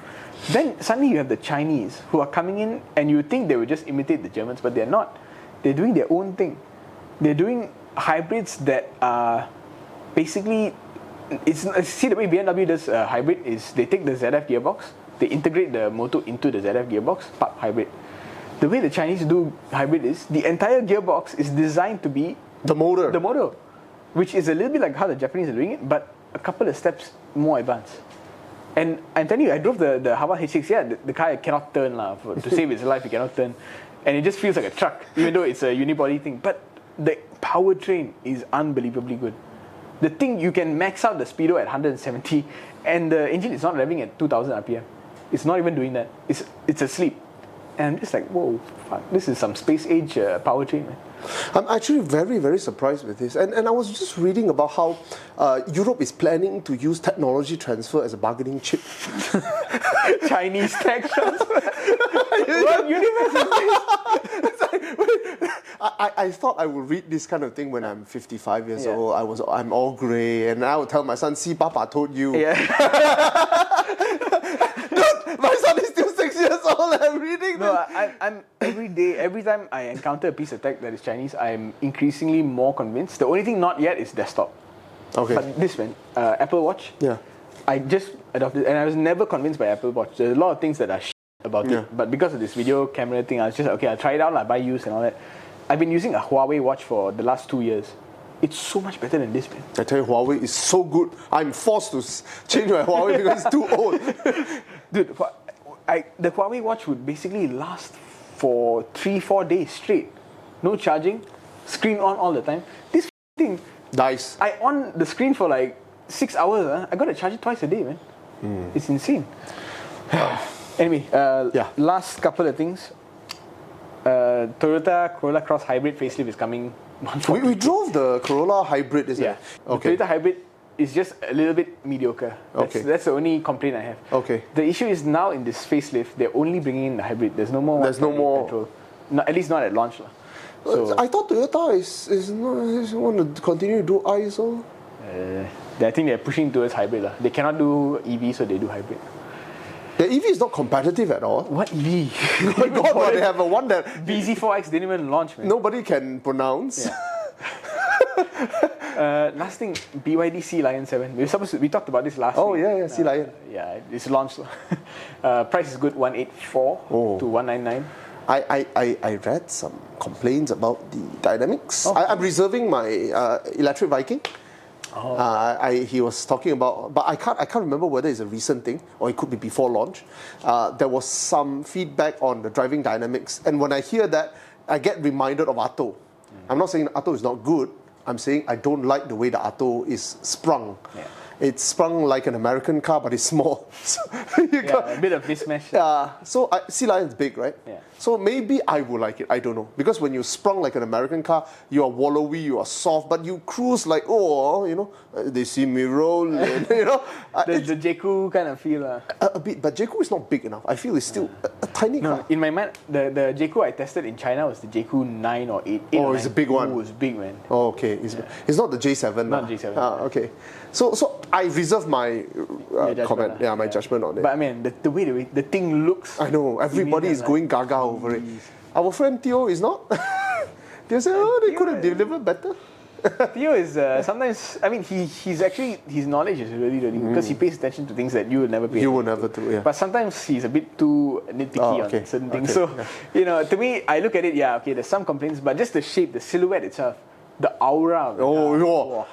Then suddenly you have the Chinese who are coming in, and you think they would just imitate the Germans, but they're not. They're doing their own thing. They're doing hybrids that are basically. See the way BMW does hybrid is they take the ZF gearbox, they integrate the motor into the ZF gearbox, part hybrid. The way the Chinese do hybrid is the entire gearbox is designed to be The motor. the motor, which is a little bit like how the Japanese are doing it, but a couple of steps more advanced. And I'm telling you, I drove the Haval H6. Yeah, the car cannot turn to save its life. It cannot turn, and it just feels like a truck, even though it's a unibody thing. But the powertrain is unbelievably good. The thing, you can max out the speedo at 170, and the engine is not revving at 2,000 RPM. It's not even doing that. It's asleep. And I'm just like, whoa, fuck, this is some space age powertrain, man. I'm actually very, very surprised with this. And I was just reading about how Europe is planning to use technology transfer as a bargaining chip. Chinese tech transfer. What universe is this? I thought I would read this kind of thing when I'm 55 years old. I'm all grey, and I would tell my son, "See, Papa told you." Yeah. Dude, my son is still 6 years old. And I'm reading this. No, I'm every time I encounter a piece of tech that is Chinese, I'm increasingly more convinced. The only thing not yet is desktop. Okay. But this one, Apple Watch. Yeah. I just adopted, and I was never convinced by Apple Watch. There's a lot of things that are about Yeah. it, but because of this video camera thing, I was just like, okay, I'll try it out, buy used and all that. I've been using a Huawei watch for the last 2 years. It's so much better than this, man. I tell you, Huawei is so good. I'm forced to change my Huawei because it's too old. Dude, the Huawei watch would basically last for 3-4 days straight. No charging, screen on all the time. This thing, Nice. I on the screen for like 6 hours. I got to charge it twice a day, man. It's insane. Anyway, last couple of things. Toyota Corolla Cross Hybrid facelift is coming. We drove the Corolla Hybrid, isn't Yeah. it? Okay. The Toyota Hybrid is just a little bit mediocre. That's the only complaint I have. Okay. The issue is now in this facelift, they're only bringing in the hybrid. There's no more. There's no more- petrol. No, at least not at launch. So I thought Toyota is want to continue to do ISO. I think they're pushing towards hybrid. They cannot do EV, so they do hybrid. The EV is not competitive at all. What EV? My God, but they have a one that BZ4X didn't even launch, man. nobody can pronounce. Yeah. Last thing, BYD Sealion 7. We talked about this last Oh week. yeah, Sealion. Yeah, it's launched. Price is good, 184 to 199. I read some complaints about the dynamics. I'm reserving my electric Viking. He was talking about, but I can't remember whether it's a recent thing or it could be before launch. There was some feedback on the driving dynamics, and when I hear that, I get reminded of Atto. I'm not saying Atto is not good. I'm saying I don't like the way the Atto is sprung. Yeah. It's sprung like an American car, but it's small. So A bit of mismatch. so Sea Lion's big, right? Yeah. So maybe I will like it. I don't know, because when you sprung like an American car, you are wallowy, you are soft, but you cruise like they see me rolling. The JQ kind of feel. A bit, but JQ is not big enough. I feel it's still a tiny car. In my mind, the JQ I tested in China was the JQ 9 or 8. Oh, it's a big one. Oh, it's big, man. Oh, okay. It's not the J7. Not J7. Okay. So I reserve my comment. Yeah, My judgment on it. But I mean, the way the thing looks. I know everybody is going gaga over it. Our friend Theo is not. Theo said, they could have delivered better. Theo is sometimes. I mean, he's actually, his knowledge is really good because he pays attention to things that you will never pay. You will never do. Yeah. But sometimes he's a bit too nitpicky on certain things. So to me, I look at it. Yeah, okay. There's some complaints, but just the shape, the silhouette itself, the aura. Of the car.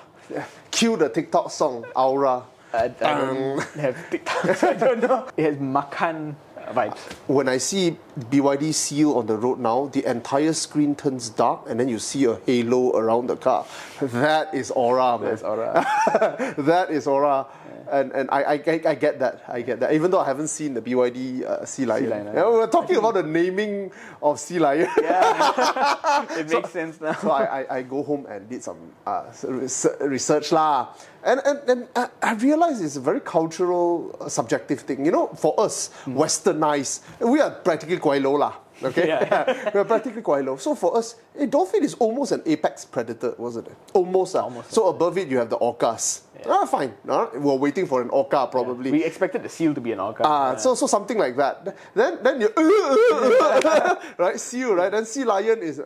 Cue the TikTok song Aura. I don't have TikToks. I don't know. It has Makan vibes. When I see BYD Seal on the road now, the entire screen turns dark and then you see a halo around the car. That is aura, man. That's aura. That is aura. And I get that. I get that. Even though I haven't seen the BYD Sealion. Sealion, Yeah, we were talking about the naming of Sealion. Yeah, it makes sense now. So I go home and did some research lah. And I realized it's a very cultural, subjective thing. You know, for us, westernized, we are practically quite low lah. Okay, Yeah. we're practically quite low. So for us, a dolphin is almost an apex predator, wasn't it? Almost. So above it, you have the orcas. Fine. We're waiting for an orca probably. We expected the seal to be an orca. So something like that. Then you right, seal, right? Then sea lion is you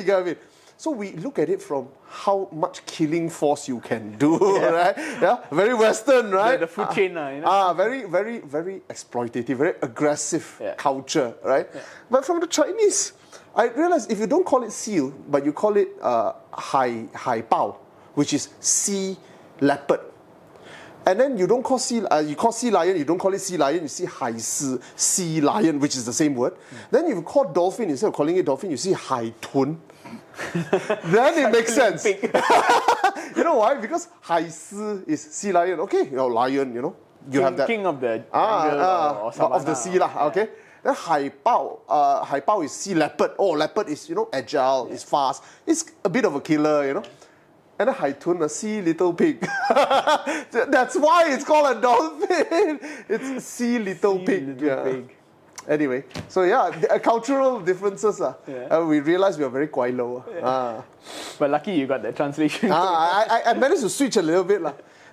get what I mean? So we look at it from how much killing force you can do, right? Yeah, very Western, right? The food chain, you know. Very, very, very exploitative, very aggressive culture, right? Yeah. But from the Chinese, I realized if you don't call it seal, but you call it hai bao, which is sea leopard. And then you don't call you call sea lion, you don't call it sea lion, you see hai si, sea lion, which is the same word. Then if you call dolphin, instead of calling it dolphin, you see hai tun. Then it makes sense. You know why? Because hai si is sea lion. Okay, lion, you have that. King of the jungle or savannah. Of the sea lah, okay? Then hai bao is sea leopard. Oh, leopard is, agile, it's fast. It's a bit of a killer, And then hai tun, a sea little pig. That's why it's called a dolphin. It's sea little pig. Pig. Anyway, so cultural differences. We realized we are very quite low. But lucky you got the translation. I managed to switch a little bit.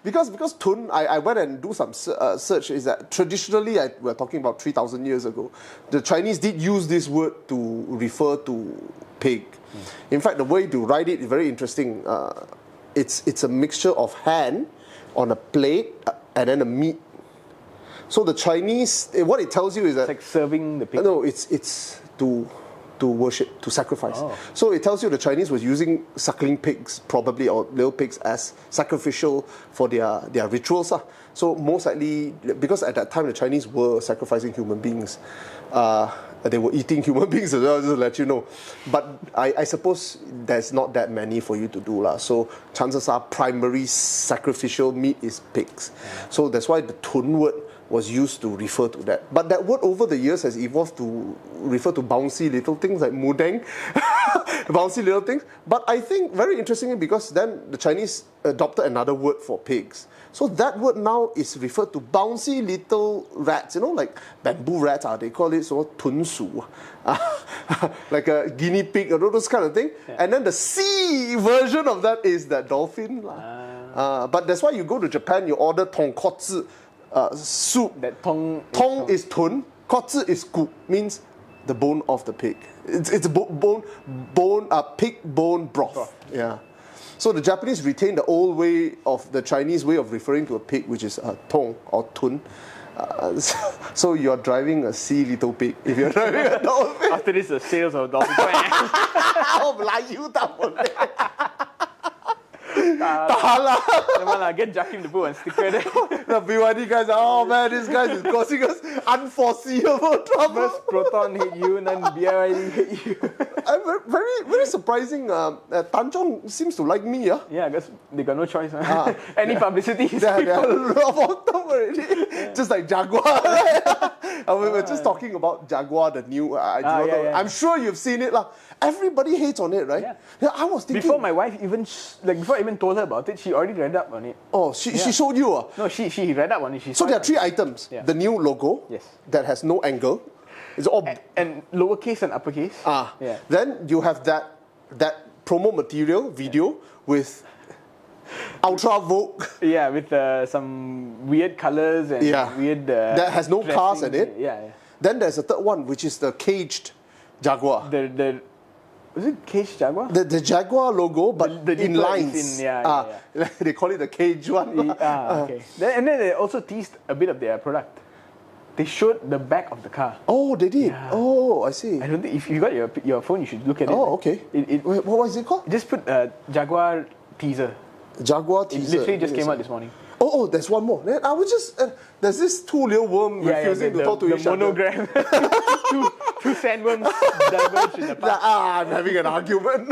Because tun, I went and do some search, is that traditionally, we're talking about 3,000 years ago, the Chinese did use this word to refer to pig. In fact, the way to write it is very interesting. It's a mixture of hand on a plate and then a meat. So the Chinese, what it tells you is that It's like serving the pig. no, it's to worship, to sacrifice. Oh. So it tells you the Chinese was using suckling pigs, probably, or little pigs, as sacrificial for their rituals. So most likely, because at that time the Chinese were sacrificing human beings, they were eating human beings as well, just to let you know. But I suppose there's not that many for you to do lah. So chances are primary sacrificial meat is pigs. So that's why the tun word was used to refer to that. But that word over the years has evolved to refer to bouncy little things like mudeng, bouncy little things. But I think very interestingly, because then the Chinese adopted another word for pigs. So that word now is referred to bouncy little rats, like bamboo rats, they call it so tun su, like a guinea pig, those kind of thing. Yeah. And then the sea version of that is that dolphin. But that's why you go to Japan, you order tonkotsu soup. That tong is tun, kotsu is gu, means the bone of the pig. It's pig bone broth. Yeah. So the Japanese retain the old way of the Chinese way of referring to a pig, which is tong or tun. So you're driving a sea little pig if you're driving a dolphin. After this, the sales of dolphin. Get Jakim the Boo and stick it there. The BYD guys, man, this guy is causing us unforeseeable trouble. First Proton hit you, and then BYD hit you. Very, very surprising. Tanjong seems to like me. Yeah, I guess they got no choice. Any publicity is They are locked up already. Just like JaGUaR. We were just talking about JaGUaR, the new. I'm sure you've seen it. Everybody hates on it, right? Yeah. I was thinking. Before my wife before I even told her about it, she already read up on it. Oh, she showed you? No, she read up on it. So there are 3 items. Yeah. The new logo. Yes. That has no angle. It's all and lowercase and uppercase. Yeah. Then you have that promo material video with ultra vogue. Yeah, with some weird colors and weird. That has no cars in it. Yeah. Then there's a third one, which is the caged JaGUaR. Was it caged JaGUaR? The JaGUaR logo, but the in lines. They call it the cage one. Okay. And then they also teased a bit of their product. They showed the back of the car. Oh, they did? Yeah. Oh, I see. I don't think, if you got your phone, you should look at it. Oh, okay. What was it called? Just put JaGUaR teaser. JaGUaR teaser. It literally just came out this morning. Oh, there's one more. Then I was just there's this 2 little worms refusing to talk to each other. The monogram. two sandworms diverged in the park. I'm having an argument.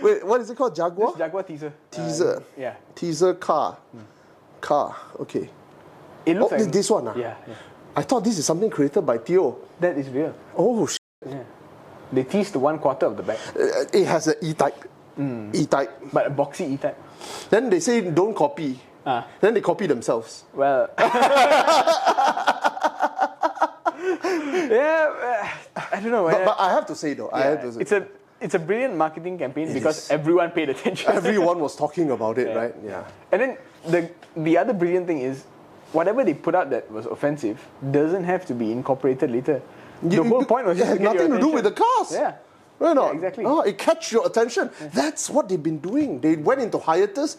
Wait, what is it called? JaGUaR? JaGUaR teaser. Teaser. Yeah. Teaser car. car. Okay. It looks Oh, like this one. Yeah, yeah. I thought this is something created by Theo. That is real. Oh, Yeah. They teased 1/4 of the back, it has an E-type. E-type. but a boxy E-type. Then they say don't copy. Then they copy themselves. Well, yeah, I don't know. But I have to say though, I have to say, it's a brilliant marketing campaign because everyone paid attention. everyone was talking about it, right? Yeah. And then the other brilliant thing is, whatever they put out that was offensive doesn't have to be incorporated later. The whole point was it just had to get your nothing to do with the attention. cars. Yeah. Right Yeah, not? exactly. Oh, it catch your attention. That's what they've been doing. They went into hiatus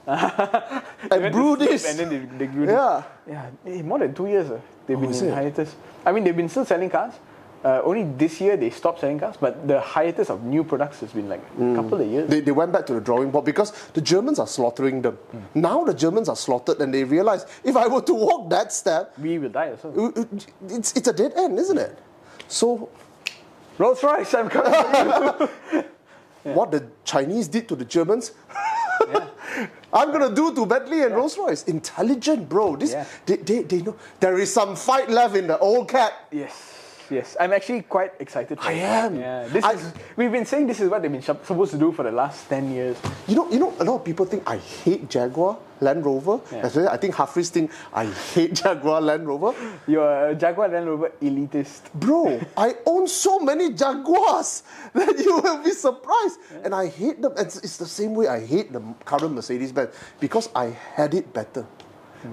and brew this. And then they grew Yeah. Yeah, more than 2 years they've been is in it? hiatus. I mean, they've been still selling cars. Only this year they stopped selling cars, but the hiatus of new products has been like a couple of years. They went back to the drawing board because the Germans are slaughtering them. Now the Germans are slaughtered and they realize if I were to walk that step, We will die also. it's a dead end, isn't it? So Rolls Royce, I'm coming. what the Chinese did to the Germans, I'm gonna do to Bentley and Rolls Royce. Intelligent, bro. This they know there is some fight left in the old cat. Yes. I'm actually quite excited for I it. am. Yeah, we've been saying this is what they've been supposed to do for the last 10 years. You know, a lot of people think I hate Jaguar Land Rover. Especially, I think Hafriz think I hate Jaguar Land Rover. You're a Jaguar Land Rover elitist. Bro, I own so many Jaguars that you will be surprised. And I hate them. It's the same way I hate the current Mercedes-Benz because I had it better.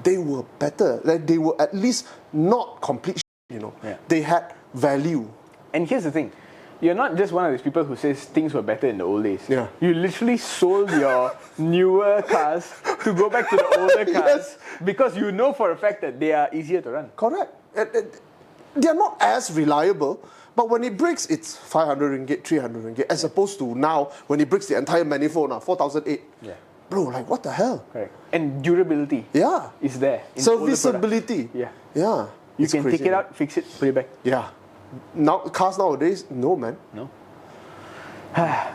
They were better. Like, they were at least not complete shit, you know. They had value. And here's the thing. You're not just one of these people who says things were better in the old days. Yeah. You literally sold your newer cars to go back to the older cars because you know for a fact that they are easier to run. Correct. They are not as reliable, but when it breaks, it's 500 ringgit, 300 ringgit, as opposed to now, when it breaks the entire manifold now, 4,008. Yeah. Bro, like what the hell? Correct. And durability is there. in older products. Serviceability. Yeah. You It's can crazy, take it man. out, fix it, put it back. Yeah. Now, cars nowadays, no, man. No.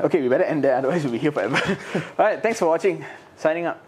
Okay, we better end there, otherwise we'll be here forever. Alright, thanks for watching. Signing up.